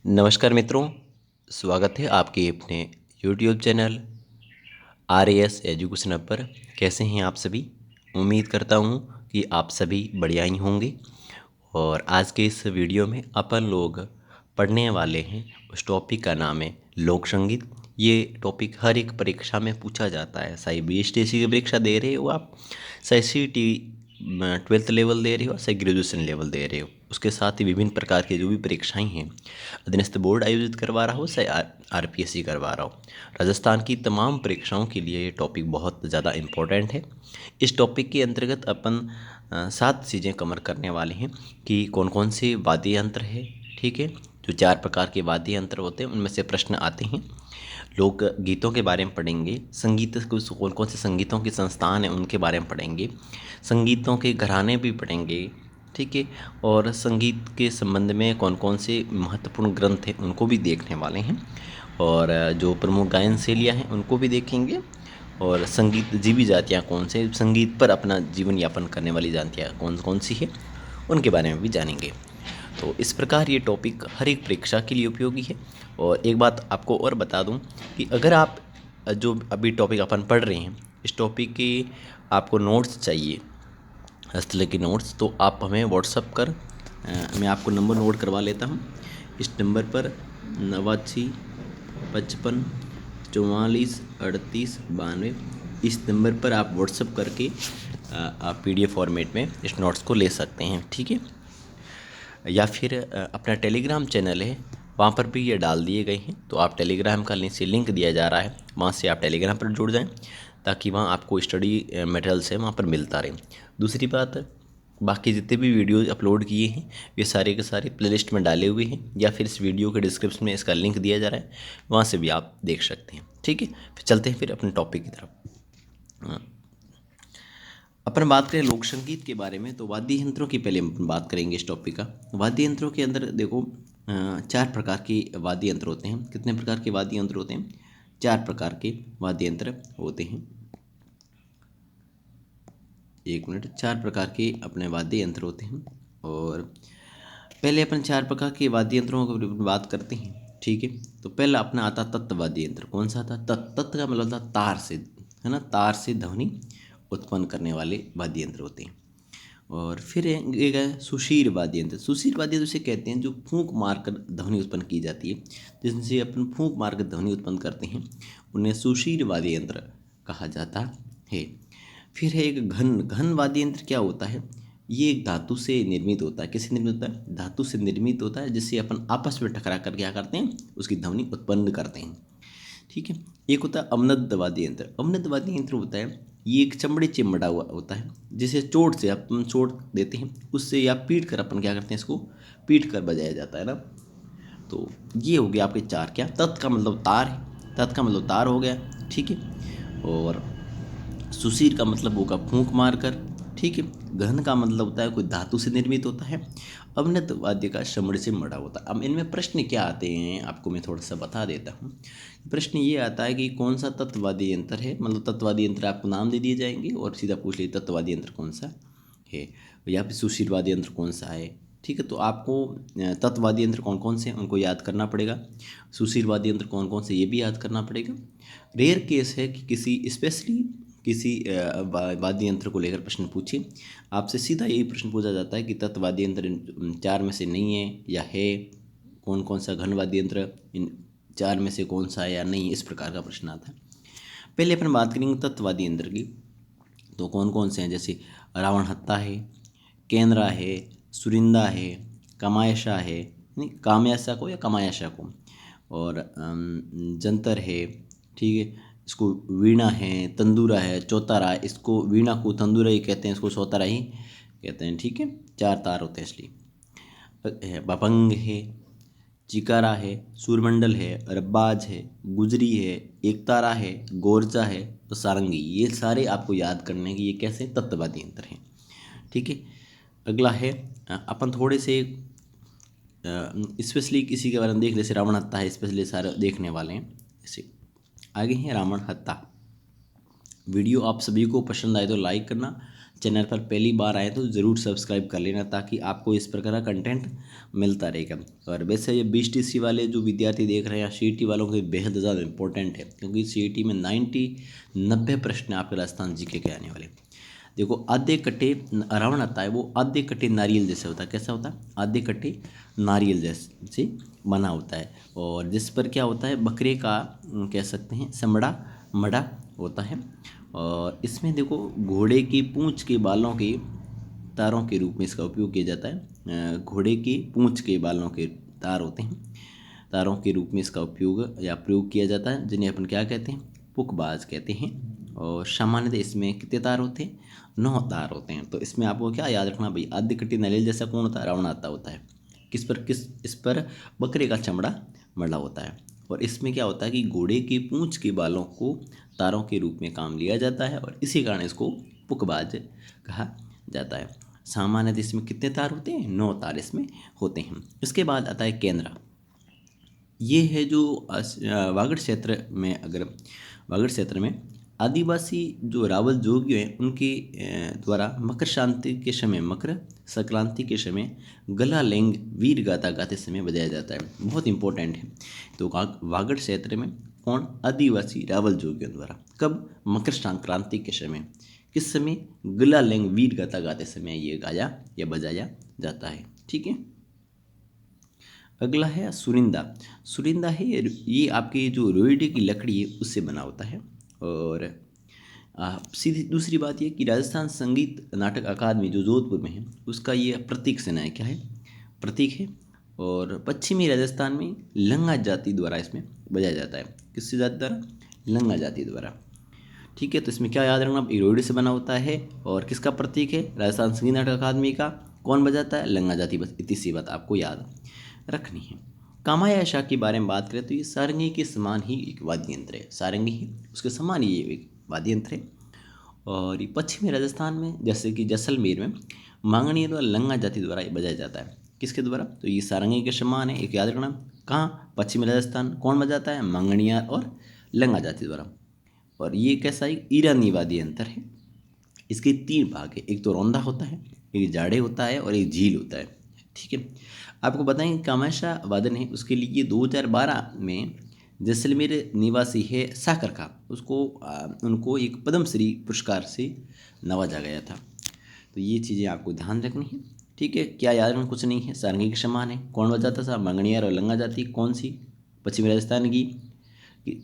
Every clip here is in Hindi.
नमस्कार मित्रों, स्वागत है आपके अपने YouTube channel RAS education hub पर। कैसे हैं आप सभी? उम्मीद करता हूँ कि आप सभी बढ़िया ही होंगे। और आज के इस वीडियो में अपन लोग पढ़ने वाले हैं, उस टॉपिक का नाम है लोक संगीत। ये टॉपिक हर एक परीक्षा में पूछा जाता है, चाहे BSTC की परीक्षा दे रहे हो आप, चाहे CT 12th लेवल दे रहे हो, चाहे ग्रेजुएशन लेवल दे रहे हो। उसके साथ ही विभिन्न प्रकार की जो भी परीक्षाएं हैं अधीनस्थ बोर्ड आयोजित करवा रहा हो, चाहे RPSC करवा रहा हो, राजस्थान की तमाम परीक्षाओं के लिए ये टॉपिक बहुत ज़्यादा इम्पोर्टेंट है। इस टॉपिक के अंतर्गत अपन 7 चीज़ें कवर करने वाले हैं कि कौन कौन से वाद्य यंत्र है। ठीक है, जो 4 प्रकार के वाद्य यंत्र होते हैं उनमें से प्रश्न आते हैं। लोक गीतों के बारे में पढ़ेंगे, संगीत कौन कौन से संगीतों के संस्थान हैं उनके बारे में पढ़ेंगे, संगीतों के घराने भी पढ़ेंगे। ठीक है, और संगीत के संबंध में कौन कौन से महत्वपूर्ण ग्रंथ हैं उनको भी देखने वाले हैं, और जो प्रमुख गायन शैलियाँ हैं उनको भी देखेंगे, और संगीत जीवी जातियाँ कौन से, संगीत पर अपना जीवन यापन करने वाली जातियाँ कौन कौन सी है उनके बारे में भी जानेंगे। तो इस प्रकार ये टॉपिक हर एक परीक्षा के लिए उपयोगी है। और एक बात आपको और बता दूं कि अगर आप जो अभी टॉपिक अपन पढ़ रहे हैं, इस टॉपिक के आपको नोट्स चाहिए, हस्तलिखित नोट्स, तो आप हमें व्हाट्सअप कर मैं आपको नंबर नोट करवा लेता हूँ। इस नंबर पर 89 55 44 38 92, इस नंबर पर आप व्हाट्सअप करके आप PDF फॉर्मेट में इस नोट्स को ले सकते हैं। ठीक है, या फिर अपना टेलीग्राम चैनल है, वहाँ पर भी ये डाल दिए गए हैं, तो आप टेलीग्राम का लिंक दिया जा रहा है, वहाँ से आप टेलीग्राम पर जुड़ जाएं, ताकि वहाँ आपको स्टडी मटेरियल्स है वहाँ पर मिलता रहे। दूसरी बात, बाकी जितने भी वीडियो अपलोड किए हैं ये सारे के सारे प्लेलिस्ट में डाले हुए हैं, या फिर इस वीडियो के डिस्क्रिप्शन में इसका लिंक दिया जा रहा है, वहाँ से भी आप देख सकते हैं। ठीक है, फिर चलते हैं फिर अपने टॉपिक की तरफ। हाँ, अपन बात करें लोक संगीत के बारे में, तो वाद्य यंत्रों की पहले अपन बात करेंगे इस टॉपिक का। वाद्य यंत्रों के अंदर देखो 4 प्रकार के वाद्य यंत्र होते हैं। कितने प्रकार के वाद्य यंत्र होते हैं? 4 प्रकार के वाद्य यंत्र होते हैं। 1 मिनट, 4 प्रकार के अपने वाद्य यंत्र होते हैं। और पहले अपन 4 प्रकार के वाद्य यंत्रों की बात करते हैं। ठीक है, तो पहला अपना आता तत्व वाद्य यंत्र। कौन सा था? तत्व का मतलब था तार से, है ना, तार से ध्वनि उत्पन्न करने वाले वाद्य यंत्र होते हैं। और फिर एक है सुशीर वाद्य यंत्र। सुशीर वाद्य यंत्र उसे कहते हैं जो फूंक मारकर ध्वनि उत्पन्न की जाती है, जिनसे अपन फूंक मारकर ध्वनि उत्पन्न करते हैं, उन्हें सुशीर वाद्य यंत्र कहा जाता है। फिर है एक घन। घन वाद्य यंत्र क्या होता है? ये एक धातु से निर्मित होता है। किससे निर्मित होता है? धातु से निर्मित होता है, जिससे अपन आपस में टकरा कर क्या करते हैं, उसकी ध्वनि उत्पन्न करते हैं। ठीक है, एक होता है अवनद वाद्य यंत्र। अवनद वाद्य यंत्र होता है, ये एक चमड़े से मड़ा हुआ होता है, जिसे चोट से अपन चोट देते हैं उससे, या पीट कर अपन क्या करते हैं, इसको पीट कर बजाया जाता है ना। तो ये हो गया आपके 4 क्या, तत् का मतलब तार है, तत् का मतलब तार हो गया। ठीक है, और सुशीर का मतलब होगा फूंक मार कर। ठीक है, गहन का मतलब होता है कोई धातु से निर्मित होता है। अवनत वाद्य का चमड़े से मड़ा होता है। अब इनमें प्रश्न क्या आते हैं आपको मैं थोड़ा सा बता देता हूँ। प्रश्न ये आता है कि कौन सा तत्ववादी यंत्र है, मतलब तत्ववादी यंत्र आपको नाम दे दिए जाएंगे और सीधा पूछ लीजिए तत्ववादी यंत्र कौन सा है, या फिर सुशीरवादी यंत्र कौन सा है। ठीक है, तो आपको तत्ववादी यंत्र कौन कौन से हैं उनको याद करना पड़ेगा, सुशीरवादी यंत्र कौन कौन से ये भी याद करना पड़ेगा। रेयर केस है कि किसी स्पेशली किसी वाद्य यंत्र को लेकर प्रश्न पूछे, आपसे सीधा यही प्रश्न पूछा जाता है कि तत्ववादी यंत्र इन 4 में से नहीं है या है, कौन कौन सा घन वाद्य यंत्र इन 4 में से कौन सा है या नहीं, इस प्रकार का प्रश्न आता है। पहले अपन बात करेंगे तत्ववादी यंत्र की, तो कौन कौन से हैं, जैसे रावण हत्ता है, केंद्रा है, सुरिंदा है, कमायशा है, नहीं कामयाशा को या कमायशा को, और जंतर है। ठीक है, इसको वीणा है, तंदूरा है, चौतारा है, इसको वीणा को तंदूरा ही कहते हैं, इसको चौतारा ही कहते हैं। ठीक है, 4 तार होते हैं इसलिए। बपंग है, चिकारा है, सूरमंडल है, रब्बाज है, गुजरी है, एकतारा है, गोरजा है, तो सारंगी, ये सारे आपको याद करने की ये कैसे तत्ववादी यंत्र हैं। ठीक है, अगला है अपन थोड़े से स्पेशली किसी के बारे में देख, जैसे रावण हत्ता है, स्पेशली सारे देखने वाले हैं। जैसे आगे हैं रावण हत्ता। वीडियो आप सभी को पसंद आए तो लाइक करना, चैनल पर पहली बार आए तो ज़रूर सब्सक्राइब कर लेना, ताकि आपको इस प्रकार का कंटेंट मिलता रहेगा। और वैसे ये BTC वाले जो विद्यार्थी देख रहे हैं, CET वालों के लिए बेहद ज़्यादा इंपॉर्टेंट है, क्योंकि CET में 90 प्र आपके राजस्थान GK के आने वाले। देखो, आधे कट्टे रावण आता है, वो आधे कट्टे नारियल जैसे होता है। कैसा होता है? आधे कट्टे नारियल जैसे बना होता है, और जिस पर क्या होता है, बकरे का कह सकते हैं समड़ा मड़ा होता है। और इसमें देखो, घोड़े की पूंछ के बालों के तारों के रूप में इसका उपयोग किया जाता है। घोड़े की पूंछ के बालों के तार होते हैं, तारों के रूप में इसका उपयोग या प्रयोग किया जाता है, जिन्हें अपन क्या कहते हैं? पुकबाज कहते हैं। और सामान्यतः इसमें कितने तार होते हैं? 9 तार होते हैं। तो इसमें आपको क्या याद रखना भाई, आधे कट्टी नारियल जैसा कौन होता है? रावण आता होता है। इस पर बकरे का चमड़ा मड़ा होता है। और इसमें क्या होता है कि घोड़े की पूंछ के बालों को तारों के रूप में काम लिया जाता है, और इसी कारण इसको पुकबाज कहा जाता है। सामान्यतः इसमें कितने तार होते हैं? 9 तार इसमें होते हैं। इसके बाद आता है केंद्रा। ये है जो वागड़ क्षेत्र में, अगर वागड़ क्षेत्र में आदिवासी जो रावल जोगी हैं, उनके द्वारा मकर संक्रांति के समय गला लेंग वीर गाथा गाते समय बजाया जाता है। बहुत इंपॉर्टेंट है। तो वागड़ क्षेत्र में कौन? आदिवासी रावल जोगियों द्वारा। कब? मकर संक्रांति के समय। किस समय? गला लेंग वीर गाथा गाते समय ये गाया या बजाया जाता है। ठीक है। अगला है सुरिंदा। सुरिंदा है ये आपकी जो रोईडे की लकड़ी है उससे बना होता है। और सीधी दूसरी बात ये कि राजस्थान संगीत नाटक अकादमी जो जोधपुर में है, उसका ये प्रतीक सेना है। क्या है? प्रतीक है। और पश्चिमी राजस्थान में लंगा जाति द्वारा इसमें बजाया जाता है। किससे जाति द्वारा? लंगा जाति द्वारा। ठीक है। तो इसमें क्या याद रखना, रोईडे से बना होता है, और किसका प्रतीक है? राजस्थान संगीत नाटक अकादमी का। कौन बजाता है? लंगा जाति। बस इतनी सी बात आपको याद रखनी है। कामाया शाह के बारे में बात करें तो ये सारंगी के समान ही एक वाद्य यंत्र है। सारंगी है उसके समान ही ये एक वाद्य यंत्र है। और ये पश्चिमी राजस्थान में, जैसे कि जैसलमेर में, मांगणिया द्वारा लंगा जाति द्वारा ये बजाया जाता है। किसके द्वारा? तो ये सारंगी के समान है, एक याद रखना। कहाँ? पश्चिमी राजस्थान। कौन बजाता है? मांगणिया और लंगा जाति द्वारा। और ये कैसा है? ईरानी वाद्य यंत्र है। इसके 3 भाग है, एक तो रौंदा होता है, एक जाड़े होता है, और एक झील होता है। ठीक है। आपको बताएं, कामाशा वादन है उसके लिए 2012 में जैसलमेर निवासी है साकर का, उनको एक पद्मश्री पुरस्कार से नवाजा गया था। तो ये चीज़ें आपको ध्यान रखनी है। ठीक है। क्या याद रखना? कुछ नहीं है, सारंगी के समान है। कौन बजाता था? मंगनियार और लंगा जाति। कौन सी? पश्चिमी राजस्थान की।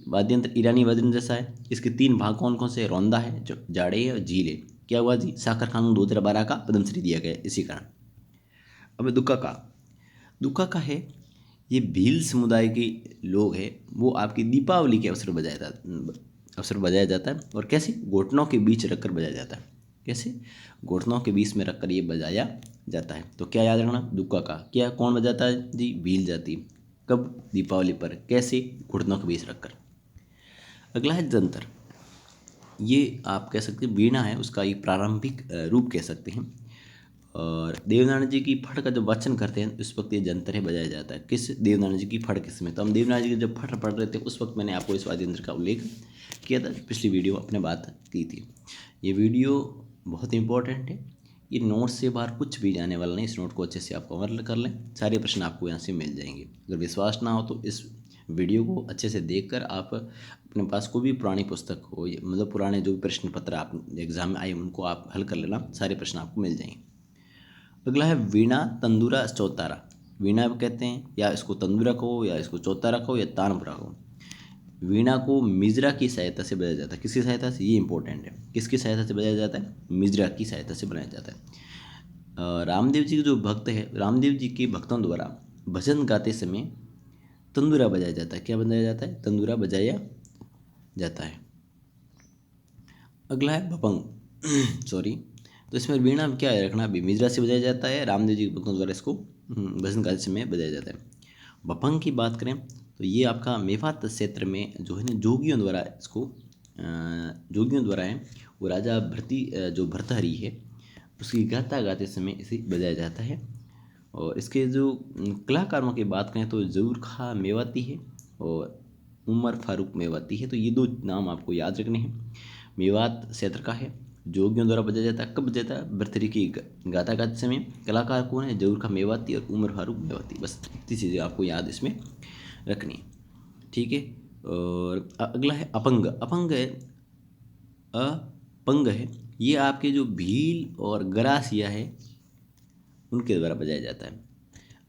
वाद्य यंत्र ईरानी वाद्य यंत्र जैसा है। इसके 3 भाग कौन कौन से? रौंदा है, जो जाड़े है, और झील है। क्या हुआ जी? साकर खान को 2012 का पद्मश्री दिया गया इसी कारण। अब दुक्का का है, ये भील समुदाय के लोग हैं, वो आपकी दीपावली के अवसर बजाया जाता है। और कैसे? घुटनों के बीच रखकर बजाया जाता है। कैसे? घुटनों के बीच में रखकर ये बजाया जाता है। तो क्या याद रखना? दुक्का का क्या, कौन बजाता है जी? भील जाति। कब? दीपावली पर। कैसे? घुटनों के बीच रखकर। अगला है जंतर। ये आप कह सकते हैं वीणा है, उसका एक प्रारंभिक रूप कह सकते हैं। और देवनारायण जी की फट का जब वाचन करते हैं उस वक्त ये जंतर है बजाया जाता है। किस? देवनारायण जी की फट के समय। तो हम देवनारायण जी की जब फट पढ़ रहे थे उस वक्त मैंने आपको इस वाद्य यंत्र का उल्लेख किया था, पिछली वीडियो में अपने बात की थी। ये वीडियो बहुत इंपॉर्टेंट है, ये नोट से बाहर कुछ भी जाने वाला नहीं। इस नोट को अच्छे से आप कवर कर लें, सारे प्रश्न आपको यहाँ से मिल जाएंगे। अगर विश्वास ना हो तो इस वीडियो को अच्छे से देखकर आप अपने पास कोई भी पुरानी पुस्तक हो, मतलब पुराने जो भी प्रश्न पत्र आप एग्जाम में आए उनको आप हल कर लेना, सारे प्रश्न आपको मिल जाएंगे। अगला है वीणा, तंदूरा, चौतारा। वीणा कहते हैं, या इसको तंदूरा कहो, या इसको चौतारा कहो, या तानपुरा कहो। वीणा को मिजरा की सहायता से बजाया जाता है। किसकी सहायता से? ये इंपॉर्टेंट है। किसकी सहायता से बजाया जाता है? मिजरा की सहायता से बनाया जाता है। रामदेव जी के जो भक्त है, रामदेव जी के भक्तों द्वारा भजन गाते समय तंदूरा बजाया जाता है। क्या बजाया जाता है? तंदूरा बजाया जाता है। अगला है भपंग सॉरी। तो इसमें वीणा में क्या रखना, अभी मिजरा से बजाया जाता है, रामदेव जी के भक्तों द्वारा इसको भजन गाते समय बजाया जाता है। भपंग की बात करें तो ये आपका मेवात क्षेत्र में जो है ना, जोगियों द्वारा इसको जोगियों द्वारा है, वो राजा जो भर्तहरि है उसकी गाथा गाते समय इसे बजाया जाता है। और इसके जो कलाकारों की बात करें तो ज़रूर खां मेवाती है और उमर फारूक मेवाती है। तो ये 2 नाम आपको याद रखने हैं। मेवात क्षेत्र का है जोगियों द्वारा बजाया जाता है। कब बजाया जाता है? भर्तृहरि की गाथा गाते समय। कलाकार कौन है? जहूर खां मेवाती और उमर फारूक मेवाती। बस इतनी चीज़ें आपको याद इसमें रखनी है, ठीक है। और अगला है अपंग। अपंग है, अपंग है, ये आपके जो भील और गरासिया है उनके द्वारा बजाया जाता है।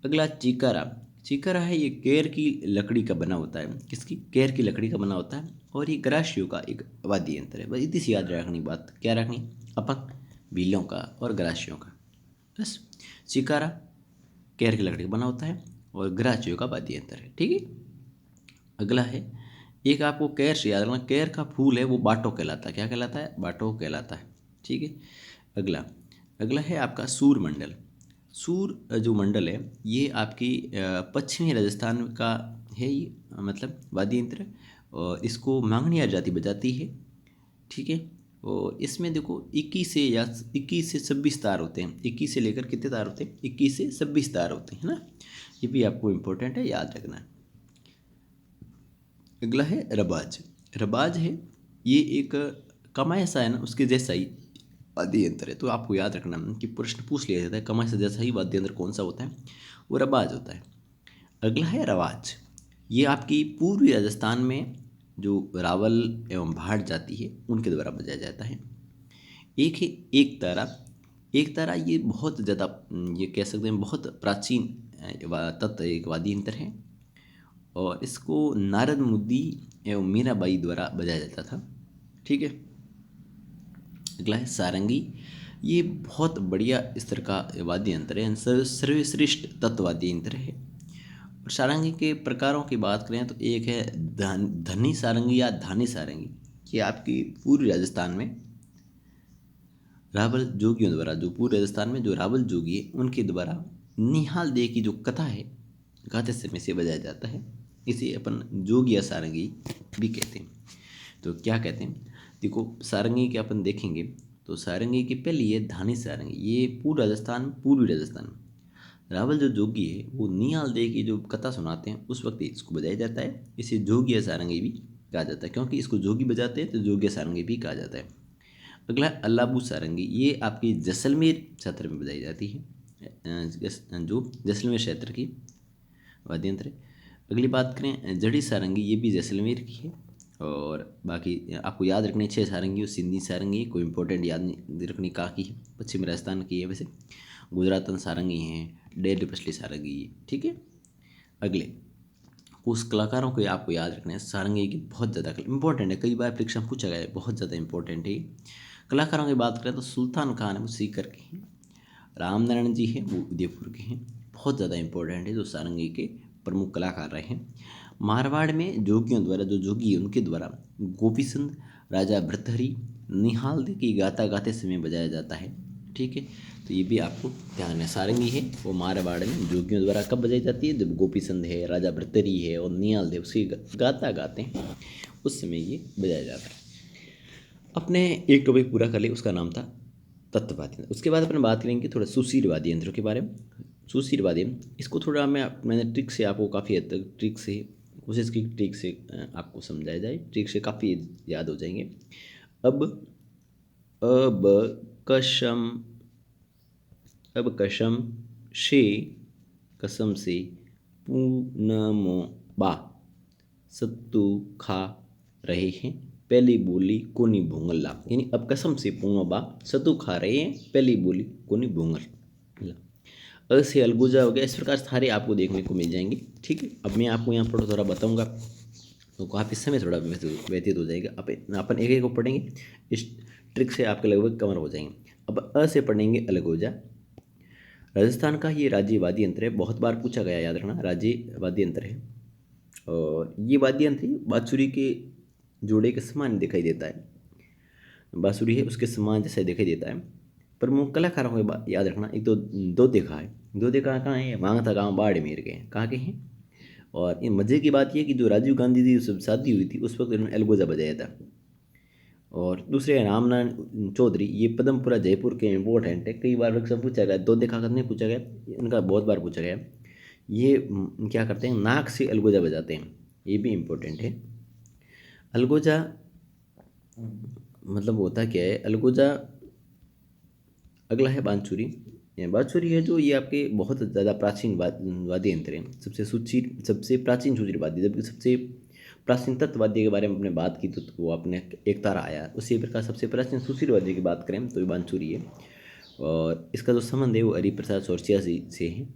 अगला चिकारा। चिकारा है, ये केर की लकड़ी का बना होता है। किसकी? केर की लकड़ी का बना होता है और ये गरासियों का एक वाद्य यंत्र है। बस इतनी सी याद रखनी बात। क्या रखनी? अपंग भीलों का और गरासियों का। बस चिकारा केर की लकड़ी का बना होता है और गरासियों का वाद्य यंत्र है, ठीक है। अगला है, एक आपको कैर से याद रखना, कैर का फूल है वो बाटो कहलाता है। क्या कहलाता है? बाटो कहलाता है, ठीक है। अगला अगला है आपका सूर मंडल। सूर जो मंडल है ये आपकी पश्चिमी राजस्थान का है, ये मतलब वाद्य यंत्र। और इसको मांगणियार जाति बजाती है, ठीक है। और इसमें देखो 21 से 26 तार होते हैं। 21 से लेकर कितने तार होते हैं? 21 से 26 तार होते हैं ना। ये भी आपको इम्पोर्टेंट है, याद रखना है। अगला है रबाज। रबाज है, ये एक कमाय सा है ना, उसके जैसा ही वाद्य यंत्र है। तो आपको याद रखना कि प्रश्न पूछ लिया जाता है कमाय से जैसा ही वाद्य यंत्र कौन सा होता है, वो रबाज होता है। अगला है रवाज। ये आपकी पूर्वी राजस्थान में जो रावल एवं भाट जाति है उनके द्वारा बजाया जाता है। एक है एक तारा। एक तारा ये बहुत ज़्यादा, ये कह सकते हैं बहुत प्राचीन तत्व एक वाद्य यंत्र है और इसको नारद मुद्दी एवं मीराबाई द्वारा बजाया जाता था, ठीक है। अगला है सारंगी। ये बहुत बढ़िया स्तर का वाद्य यंत्र है, सर्वश्रेष्ठ तत्व वाद्य यंत्र है। और सारंगी के प्रकारों की बात करें तो एक है धनी सारंगी या धानी सारंगी। ये आपकी पूर्वी राजस्थान में रावल जोगियों द्वारा, जो पूर्वी राजस्थान में जो रावल जोगी है उनके द्वारा निहाल दे की जो कथा है गाते समय से बजाया जाता है। इसे अपन जोगिया सारंगी भी कहते हैं। तो क्या कहते हैं, देखो सारंगी के अपन देखेंगे तो सारंगी की पहली है धानी सारंगी। ये पूर्वी राजस्थान में रावल जो जोगी है वो निहाल दे की जो कथा सुनाते हैं उस वक्त इसको बजाया जाता है। इसे जोगिया सारंगी भी कहा जाता है, क्योंकि इसको जोगी बजाते हैं तो जोगिया सारंगी भी कहा जाता है। अगला अल्लाबू सारंगी। ये आपकी जैसलमेर क्षेत्र में बजाई जाती है, जो जैसलमेर क्षेत्र की वाद्य यंत्र है। अगली बात करें जड़ी सारंगी, ये भी जैसलमेर की है। और बाकी आपको याद रखनी 6 सारंगी और सिंधी सारंगी, कोई इंपॉर्टेंट याद नहीं रखनी कहाँ की है, पश्चिम राजस्थान की है वैसे। गुजरातन सारंगी हैं, डेली पसली सारंगी, ठीक है। अगले उस कलाकारों को आपको याद रखना है। सारंगी की बहुत ज़्यादा इंपॉर्टेंट है, कई बार परीक्षा में पूछा गया है, बहुत ज़्यादा इंपॉर्टेंट है। कलाकारों की बात करें तो सुल्तान खान है वो सीकर के हैं, राम नारायण जी हैं वो उदयपुर के हैं। बहुत ज़्यादा इंपॉर्टेंट है, जो सारंगी के प्रमुख कलाकार रहे हैं। मारवाड़ में जोगियों द्वारा, जो जोगी है उनके द्वारा गोपीचंद, राजा भर्तृहरि, निहाल दे की गाता गाते समय बजाया जाता है, ठीक है। तो ये भी आपको ध्यान है। सारंगी है वो मारवाड़ में जोगियों द्वारा कब बजाई जाती है? जब गोपीचंद है, राजा भर्तृहरि है और निहाल दे उसकी गाता गाते हैं उस समय ये बजाया जाता है। अपने एक टॉपिक पूरा कर लिया, उसका नाम था तत्व वाद्य यंत्र। उसके बाद अपन बात करेंगे थोड़ा सुशील वाद्य यंत्रों के बारे में। सुशील वाद्य यंत्र, इसको थोड़ा मैंने ट्रिक से आपको काफ़ी हद तक ट्रिक से कोशिश की ट्रिक से आपको समझाया जाए, ट्रिक से काफ़ी याद हो जाएंगे। अब कसम, अब कसम शे, कसम से, पूनमो बा, सत्तू खा रहे हैं, पहली बोली कोनी भूंगल ला। यानी अब कसम से पूनो बा सत्तू खा रहे हैं, पहली बोली कोनी भूंगल ला। अ से अलगुजा हो गया। इस प्रकार सारे आपको देखने को मिल जाएंगे, ठीक है। अब मैं आपको यहाँ पर थोड़ा बताऊंगा तो काफ़ी समय थोड़ा व्यतीत हो जाएगा। अपन एक एक को पढ़ेंगे, इस ट्रिक से आपके लगभग कवर हो जाएंगे। अब अ से पढ़ेंगे अलगोजा। राजस्थान का ये राज्य वाद्य यंत्र है, बहुत बार पूछा गया, याद रखना राज्य वाद्य यंत्र है। और ये वाद्य यंत्र बांसुरी के जोड़े के समान दिखाई देता है। बांसुरी है उसके समान जैसा दिखाई देता है। प्रमुख कलाकारों को याद रखना, एक तो दो देखा है, दो देखा कहाँ है? मांगता गाँव बाड़मेर के, कहाँ के हैं। और इन मज़े की बात यह कि जो राजीव गांधी जी से शादी हुई थी उस वक्त इन्होंने अलगोजा बजाया था। और दूसरे हैं रामनारायण चौधरी, ये पदमपुरा जयपुर के इम्पोर्टेंट है, कई बार से पूछा गया। दो देखा करने पूछा गया, इनका बहुत बार पूछा गया। ये क्या करते हैं? नाक से अलगोजा बजाते हैं, ये भी इम्पोर्टेंट है। अलगोजा मतलब होता क्या है अलगोजा। अगला है बांसुरी। ये बांसुरी है जो ये आपके बहुत ज़्यादा प्राचीन वाद्य यंत्र है, सबसे प्राचीन सुशील वाद्य। जबकि सबसे प्राचीन तत्ववाद्य के बारे में आपने बात की तो वो आपने एक तारा आया। उसी प्रकार सबसे प्राचीन सुशील वाद्य की बात करें तो ये बांसुरी है, और इसका जो संबंध है वो हरिप्रसाद चौरसिया से है।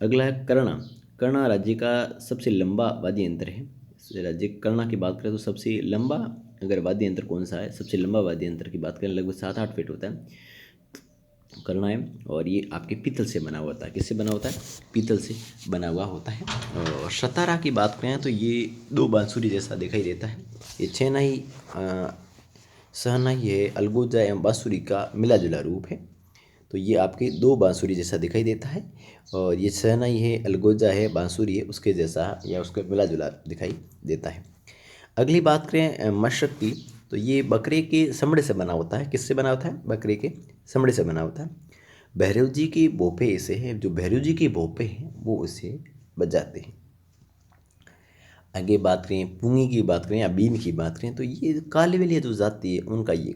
अगला है कर्णा। कर्णा राज्य का सबसे लंबा वाद्य यंत्र है। राज्य कर्णा की बात करें तो सबसे लंबा अगर वाद्य यंत्र कौन सा है, सबसे लंबा वाद्य यंत्र की बात करें लगभग 7-8 फीट होता है, करना है। और ये आपके पीतल से बना हुआ होता है। किससे बना होता है? पीतल से बना हुआ होता है। और सतारा की बात करें तो ये दो बांसुरी जैसा दिखाई देता है। ये छेनाई शहनाई है, अलगोजा एवं बांसुरी का मिला जुला रूप है। तो ये आपके दो बांसुरी जैसा दिखाई देता है, और ये शहनाई है, अलगोजा है, बांसुरी है उसके जैसा या उसके मिला जुला दिखाई देता है। अगली बात करें मशक की, तो ये बकरे के चमड़े से बना होता है। किससे बना होता है? बकरे के चमड़े से बना होता है। भैरव जी की भोपे इसे है, जो भैरव जी की भोपे हैं वो इसे बजाते हैं। आगे बात करें पुंगी की बात करें या बीन की बात करें तो ये कालबेलिया जो जाति है उनका ये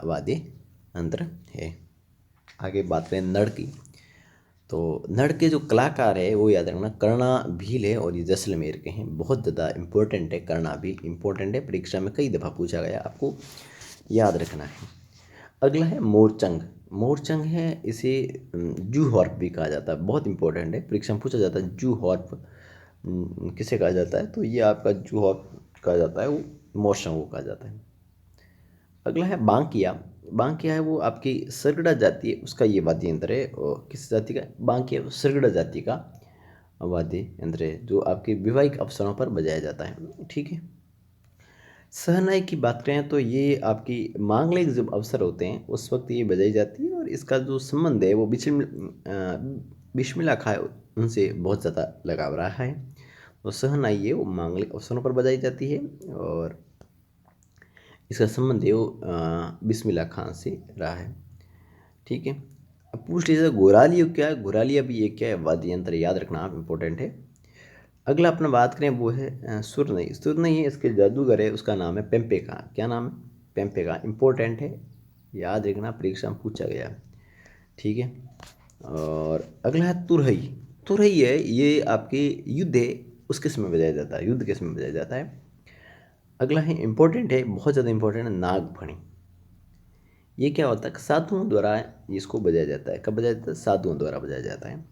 वाद्य यंत्र है। आगे बात करें नड़ की, तो नड़ के जो कलाकार है वो याद रखना कर्णा भील है, और ये जैसलमेर के हैं। बहुत ज़्यादा इंपॉर्टेंट है, कर्णा भील इंपॉर्टेंट है, परीक्षा में कई दफ़ा पूछा गया, आपको याद रखना है। अगला है मोरचंग। मोरचंग है, इसे जू हॉर्प भी कहा जाता है, बहुत इंपॉर्टेंट है, परीक्षा में पूछा जाता है जू हॉर्प किसे कहा जाता है, तो ये आपका जू हॉर्प कहा जाता है, वो मोरचंग को कहा जाता है। अगला है बांकिया। बांकिया है वो आपकी सरगड़ा जाति है, उसका ये वाद्य यंत्र है। और किस जाति का? बांकिया सरगड़ा जाति का वाद्य यंत्र है, जो आपके वैवाहिक अवसरों पर बजाया जाता है। ठीक है। शहनाई की बात करें तो ये आपकी मांगलिक जब अवसर होते हैं उस वक्त ये बजाई जाती है, और इसका जो संबंध है वो बिस्मिल्लाह खां उनसे बहुत ज़्यादा लगाव रहा है। तो शहनाई है वो मांगलिक अवसरों पर बजाई जाती है, और इसका संबंध है वो बिस्मिल्लाह खां से रहा है। ठीक है। अब पूछ लीजिए घोरालिया क्या है? घोरालिया भी एक क्या है? वाद्य यंत्र, याद रखना आप, इम्पोर्टेंट है। अगला अपना बात करें वो है सुरनई। सुरनई है, इसके जादूगर है, उसका नाम है पेम्पे का। क्या नाम है? पेम्पे का, इम्पोर्टेंट है, याद रखना, परीक्षा में पूछा गया। ठीक है। और अगला है तुरहई। तुरहई है ये आपके युद्ध है उसके समय बजाया जाता है, युद्ध के समय बजाया जाता है। अगला है इम्पोर्टेंट है, बहुत ज़्यादा इम्पोर्टेंट है, नागफणी। ये क्या होता है? साधुओं द्वारा इसको बजाया जाता है। कब बजाया जाता है? साधुओं द्वारा बजाया जाता है।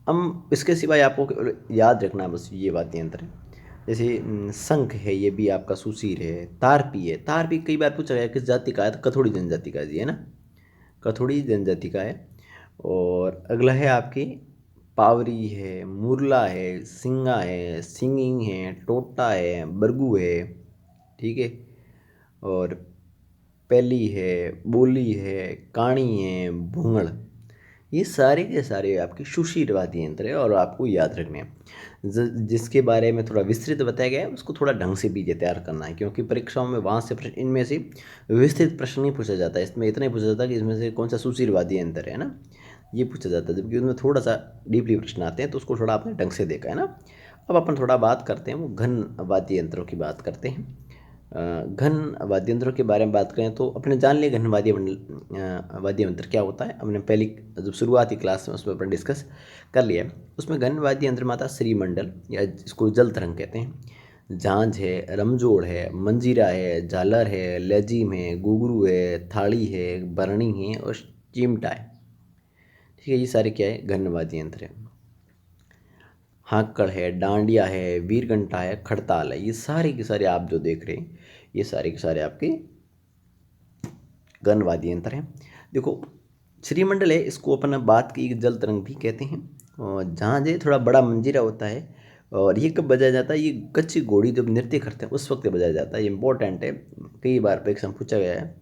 हम इसके सिवाय आपको याद रखना है बस ये वाद्य यंत्र है। जैसे शंख है, ये भी आपका सुशीर है। तारपी है, तारपी कई बार पूछा गया किस जाति का है, तो कथोड़ी जनजाति का जी है ना, कथोड़ी जनजाति का है। और अगला है आपकी पावरी है, मुरला है, सिंगा है, सिंगिंग है, टोटा है, बरगू है। ठीक है। और पैली है, बोली है, काणी है, भूंगड़, ये सारे के सारे आपके सुशील वाद्य यंत्र है, और आपको याद रखने हैं। जिसके बारे में थोड़ा विस्तृत बताया गया है उसको थोड़ा ढंग से भी तैयार करना है, क्योंकि परीक्षाओं में वहाँ से प्रश्न, इनमें से विस्तृत प्रश्न नहीं पूछा जाता है। इसमें इतना ही पूछा जाता है कि इसमें से कौन सा सुशील वाद्य यंत्र है ना, ये पूछा जाता है। जबकि उसमें थोड़ा सा डीपली प्रश्न आते हैं, तो उसको थोड़ा आपने ढंग से देखा है ना। अब अपन थोड़ा बात करते हैं वो घन वाद्य यंत्रों की बात करते हैं। घन वाद्य यंत्रों के बारे में बात करें तो अपने जान लिए घन वाद्य यंत्र क्या होता है। हमने पहली जब शुरुआती क्लास में उसमें अपन डिस्कस कर लिया है। उसमें घन वाद्य यंत्र में आता श्रीमंडल, या इसको जल तरंग कहते हैं। झांझ है, रमजोड़ है, मंजीरा है, झालर है, लेजीम है, घुंघरू है, थाली है, बरनी है, और चिमटा है। ठीक है। ये सारे क्या है? घन वाद्य यंत्र है। हाकड़ है, डांडिया है, वीरघंटा है, खड़ताल है, ये सारे के सारे आप जो देख रहे हैं ये सारे के सारे आपके गण वाद्य यंत्र हैं। देखो श्रीमंडल है, इसको अपन बात की जल तरंग भी कहते हैं। और जहाँ जो थोड़ा बड़ा मंजीरा होता है, और ये कब बजाया जाता है? ये कच्ची घोड़ी जब नृत्य करते हैं उस वक्त बजाया जाता है। ये इंपॉर्टेंट है, कई बार परीक्षा में पूछा गया है,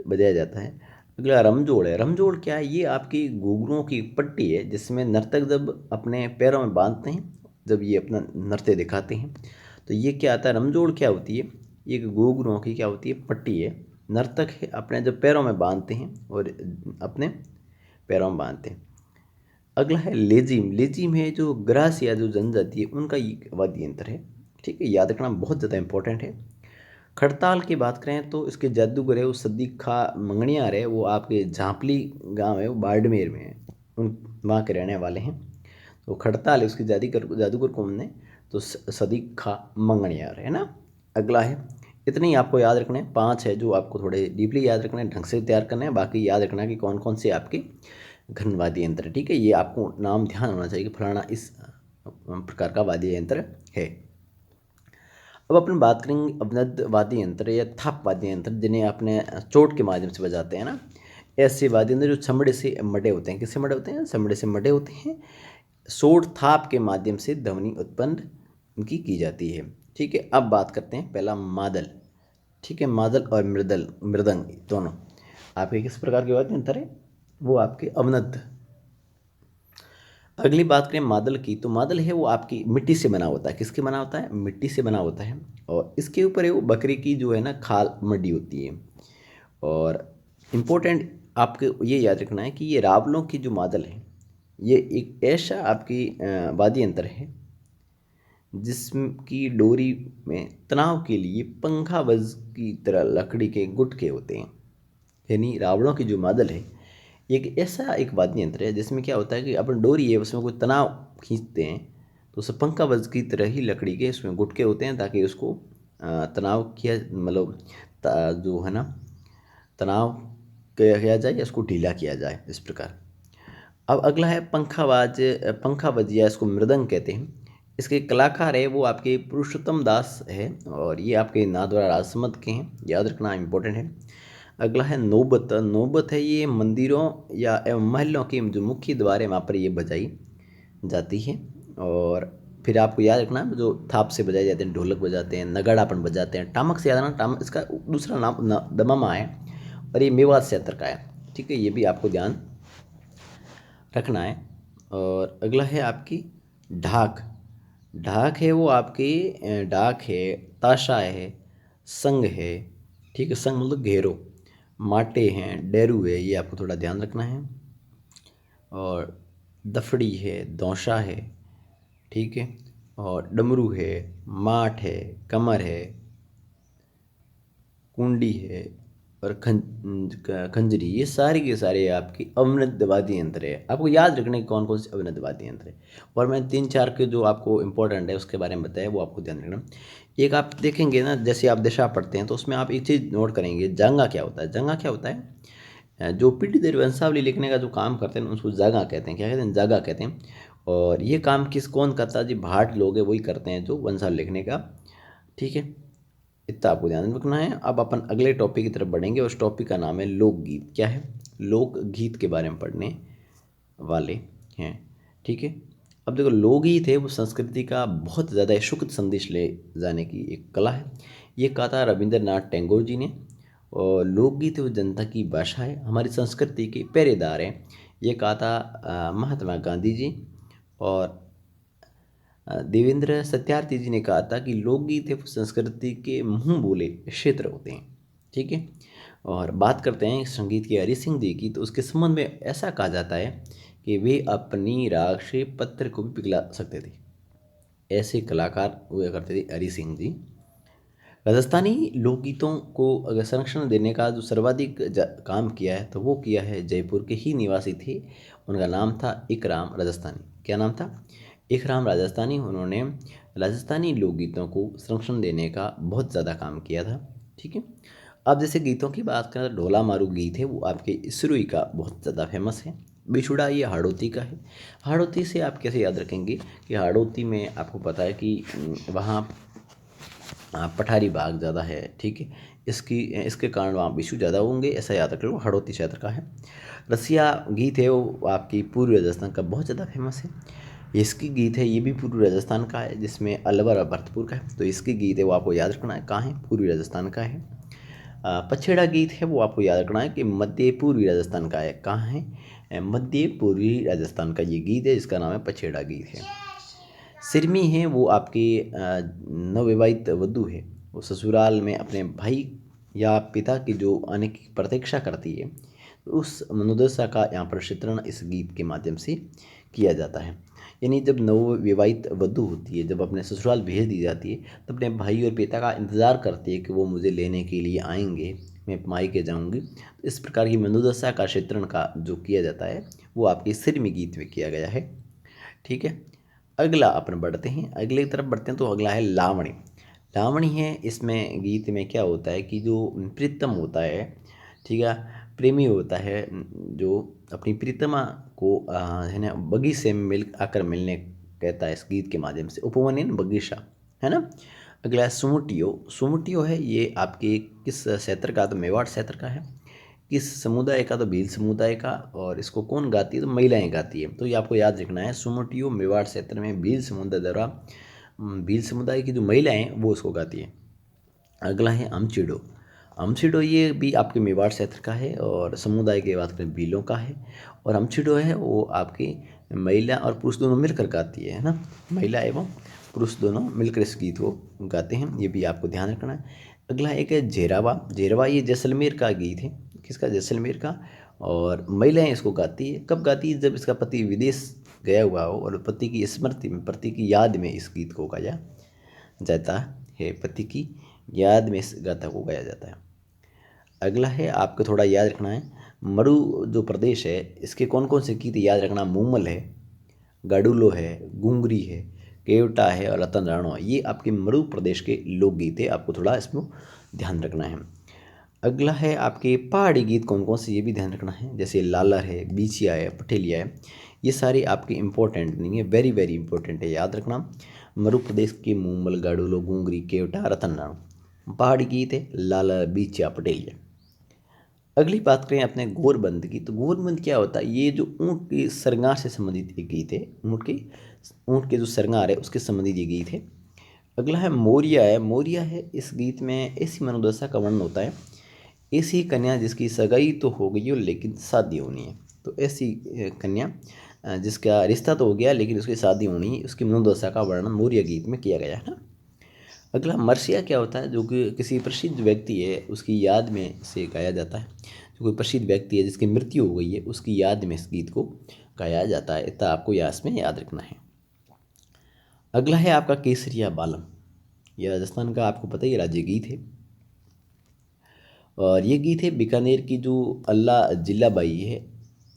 बजाया जाता है। अगला रमजोड़ है। रमजोड़ क्या है? ये आपकी घुंघरुओं की पट्टी है, जिसमें नर्तक जब अपने पैरों में बांधते हैं, जब ये अपना नृत्य दिखाते हैं, तो ये क्या आता है? रमजोड़ क्या होती है? ये घुंघरुओं की क्या होती है? पट्टी है। नर्तक है अपने जब पैरों में बांधते हैं, और अपने पैरों में बांधते हैं। अगला है लेजिम। लेजिम है जो ग्रास या जो जनजाति है उनका ये वाद्य यंत्र है। ठीक है, याद रखना बहुत ज़्यादा इंपॉर्टेंट है। खड़ताल की बात करें तो इसके जादूगर है वो सदीक खा मंगनियार है, वो आपके झांपली गांव है, वो बाड़मेर में है, उन वहाँ के रहने वाले हैं। तो खड़ताल है उसकी जादूगर कौन ने, तो सदीक खा मंगनियार है ना। अगला है, इतने ही आपको याद रखने हैं, 5 है जो आपको थोड़े डीपली याद रखना है, ढंग से तैयार करना है। बाकी याद रखना है कि कौन कौन से आपके घन वाद्य यंत्र है, ठीक है। ये आपको नाम ध्यान होना चाहिए कि फलाना इस प्रकार का वाद्य यंत्र है। अब अपन बात करेंगे अवनद वाद्य यंत्र या थाप वाद्य यंत्र, जिन्हें अपने चोट के माध्यम से बजाते हैं ना। ऐसे वाद्य यंत्र जो चमड़े से मडे होते हैं, किससे मडे होते हैं, चमड़े से मडे होते हैं। सोट थाप के माध्यम से ध्वनि उत्पन्न उनकी की जाती है, ठीक है। अब बात करते हैं पहला मादल, ठीक है। मादल और मृदंग दोनों आपके किस प्रकार के वाद्य यंत्र है, वो आपके अवनद। अगली बात करें मादल की, तो मादल है वो आपकी मिट्टी से बना होता है, किसके बना होता है, मिट्टी से बना होता है। और इसके ऊपर है वो बकरी की जो है ना खाल मडी होती है। और इम्पोर्टेंट आपको ये याद रखना है कि ये रावलों की जो मादल है, ये एक ऐसा आपकी वाद्य यंत्र है जिसकी डोरी में तनाव के लिए पंखावज की तरह लकड़ी के गुटके होते हैं। यानी रावणों की जो मादल है एक ऐसा एक वाद्य यंत्र है जिसमें क्या होता है कि अपन डोरी है उसमें कोई तनाव खींचते हैं तो उसे पंखावज की तरह ही लकड़ी के उसमें गुटके होते हैं, ताकि उसको तनाव किया, मतलब जो है ना तनाव किया जाए या उसको ढीला किया जाए, इस प्रकार। अब अगला है पंखावज या इसको मृदंग कहते हैं। इसके कलाकार है वो आपके पुरुषोत्तम दास है, और ये आपके नाथद्वारा राजसमंद के हैं, याद रखना इम्पोर्टेंट है। अगला है नौबत। नौबत है ये मंदिरों या एवं महलों के जो मुख्य द्वार है वहाँ पर ये बजाई जाती है। और फिर आपको याद रखना जो थाप से बजाए जाते हैं, ढोलक बजाते हैं, नगाड़ा अपन बजाते हैं, टामक से याद रखना, टामक इसका दूसरा नाम दमामा है, और ये मेवात क्षेत्र का है, ठीक है। ये भी आपको ध्यान रखना है। और अगला है आपकी ढाक। ढाक है वो आपकी डाक है, ताशा है, संग है, ठीक है। संग मतलब घेरो, माटे हैं, डेरू है, ये आपको थोड़ा ध्यान रखना है। और दफड़ी है, दौशा है, ठीक है। और डमरू है, माठ है, कमर है, कुंडी है, और खंजरी, ये सारे के सारे आपकी अवनद वाद्य यंत्र है। आपको याद रखने के कौन कौन से अवनद वाद्य यंत्र है, और मैं 3-4 के जो आपको इंपॉर्टेंट है उसके बारे में बताया, वो आपको ध्यान रखना। एक आप देखेंगे ना, जैसे आप दिशा पढ़ते हैं तो उसमें आप एक चीज़ नोट करेंगे, जांगा क्या होता है। जांगा क्या होता है, जो पीढ़ी दर वंशावली लिखने का जो काम करते हैं उसको जागा कहते हैं, क्या कहते हैं, जागा कहते हैं। और ये काम कौन करता है जी, भाट लोग हैं वही करते हैं जो वंशावली लिखने का, ठीक है। इतना आपको ध्यान रखना है। अब अपन अगले टॉपिक की तरफ बढ़ेंगे, उस टॉपिक का नाम है लोकगीत। क्या है, लोकगीत के बारे में पढ़ने वाले हैं, ठीक है। अब देखो लोकगीत है वो संस्कृति का बहुत ज़्यादा सुखद संदेश ले जाने की एक कला है। ये कहा था रविंद्रनाथ टैगोर जी ने। और लोकगीत है वो जनता की भाषा है, हमारी संस्कृति के पहरेदार हैं, ये कहा था महात्मा गांधी जी। और देवेंद्र सत्यार्थी जी ने कहा था कि लोकगीत है संस्कृति के मुंह बोले क्षेत्र होते हैं, ठीक है। और बात करते हैं संगीत के हरि सिंह जी की, तो उसके संबंध में ऐसा कहा जाता है कि वे अपनी राग से पत्र को भी पिघला सकते थे, ऐसे कलाकार हुआ करते थे हरि सिंह जी। राजस्थानी लोकगीतों को अगर संरक्षण देने का जो सर्वाधिक काम किया है तो वो किया है जयपुर के ही निवासी थे, उनका नाम था इकराम राजस्थानी। क्या नाम था, इकराम राजस्थानी। उन्होंने राजस्थानी लोकगीतों को संरक्षण देने का बहुत ज़्यादा काम किया था, ठीक है। अब जैसे गीतों की बात करें तो ढोला मारू गीत है वो आपके इसरोई का बहुत ज़्यादा फेमस है। बिछुड़ा ये हाड़ौती का है। हाड़ौती से आप कैसे याद रखेंगे कि हाड़ौती में आपको पता है कि वहाँ पठारी बाग ज़्यादा है, ठीक है। इसके कारण वहाँ बिच्छू ज़्यादा होंगे, ऐसा याद रख लो, हाड़ौती क्षेत्र का है। रसिया गीत है वो आपकी पूर्वी राजस्थान का बहुत ज़्यादा फेमस है। इसकी गीत है ये भी पूर्वी राजस्थान का है, जिसमें अलवर और भरतपुर का है, तो इसकी गीत है वो आपको याद रखना है कहाँ है, पूर्वी राजस्थान का है। पछेड़ा गीत है वो आपको याद रखना है कि मध्य पूर्वी राजस्थान का है, कहाँ है, मध्य पूर्वी राजस्थान का ये गीत है जिसका नाम है पछेड़ा गीत है। सिरमी है वो आपकी नवविवाहित वधू है, वो ससुराल में अपने भाई या पिता की जो आने की प्रतीक्षा करती है, तो उस मनोदशा का यहाँ पर चित्रण इस गीत के माध्यम से किया जाता है। यानी जब नवविवाहित वधू होती है, जब अपने ससुराल भेज दी जाती है, तो अपने भाई और पिता का इंतज़ार करती है कि वो मुझे लेने के लिए आएंगे, मैं मायके जाऊंगी। तो इस प्रकार की मनोदशा का चित्रण का जो किया जाता है वो आपके सिरमी गीत में किया गया है। ठीक है, अगला अपन बढ़ते हैं, अगले की तरफ बढ़ते हैं। तो अगला है लावणी। लावणी है, इसमें गीत में क्या होता है कि जो प्रीतम होता है, ठीक है, प्रेमी होता है, जो अपनी प्रीतमा को है ना बगीचे में मिल आकर मिलने कहता है इस गीत के माध्यम से, उपवन इन बगीचा, है ना। अगला है सुमुटियो। सुमुटियो है ये आपके किस क्षेत्र का, तो मेवाड़ क्षेत्र का है। किस समुदाय का, तो भील समुदाय का। और इसको कौन गाती है, तो महिलाएं गाती है। तो ये आपको याद रखना है, सुमुटियो मेवाड़ क्षेत्र में भील समुदाय द्वारा, भील समुदाय की जो महिलाएं हैं वो उसको गाती है। अगला है अमचिडो। अमचिडो ये भी आपके मेवाड़ क्षेत्र का है और समुदाय की बात करें भीलों का है। और अमचिडो है वो आपकी महिला और पुरुष दोनों मिलकर गाती है ना, महिला एवं पुरुष दोनों मिलकर इस गीत को गाते हैं, ये भी आपको ध्यान रखना है। अगला एक है जेरावा। जेरावा ये जैसलमेर का गीत है, किसका, जैसलमेर का। और महिलाएं इसको गाती है, कब गाती है, जब इसका पति विदेश गया हुआ हो और पति की स्मृति में, पति की याद में इस गीत को गाया जाता है, पति की याद में इस गाथा को गाया जाता है। अगला है आपको थोड़ा याद रखना है, मरु जो प्रदेश है इसके कौन कौन से गीत याद रखना, मूमल है, गाडुलो है, गुंगरी है, केवटा है और रतन राणो है। ये आपके मरु प्रदेश के लोकगीत है, आपको थोड़ा इसमें ध्यान रखना है। अगला है आपके पहाड़ी गीत कौन कौन से, ये भी ध्यान रखना है, जैसे लालर है, बीचिया है, पटेलिया है। ये सारे आपके इंपॉर्टेंट नहीं है, वेरी वेरी इंपॉर्टेंट है, याद रखना। मरु प्रदेश के मूमल, गाडुलो, गुंगरी, केवटा, रतन राणो। पहाड़ी गीत है लालर, बीचिया, पटेलिया। अगली बात करें अपने गोरबंद की, तो गोरबंद क्या होता है, ये जो ऊँट के श्रृंगार से संबंधित एक गीत है, ऊँट के जो श्रृंगार है उसके संबंधित ये गीत है। अगला है मोरिया है। मोरिया है, इस गीत में ऐसी मनोदशा का वर्णन होता है, ऐसी कन्या जिसकी सगाई तो हो गई हो लेकिन शादी होनी है। तो ऐसी कन्या जिसका रिश्ता तो हो गया लेकिन उसकी शादी होनी है, उसकी मनोदशा का वर्णन मोरिया गीत में किया गया है ना। अगला मरसिया क्या होता है, जो कि किसी प्रसिद्ध व्यक्ति है उसकी याद में से गाया जाता है, जो कोई प्रसिद्ध व्यक्ति है जिसकी मृत्यु हो गई है उसकी याद में इस गीत को गाया जाता है, इतना आपको याद में याद रखना है। अगला है आपका केसरिया बालम। यह राजस्थान का आपको पता ही राज्य गीत है, और ये गीत है बीकानेर की जो अल्लाह जिल्लाबाई है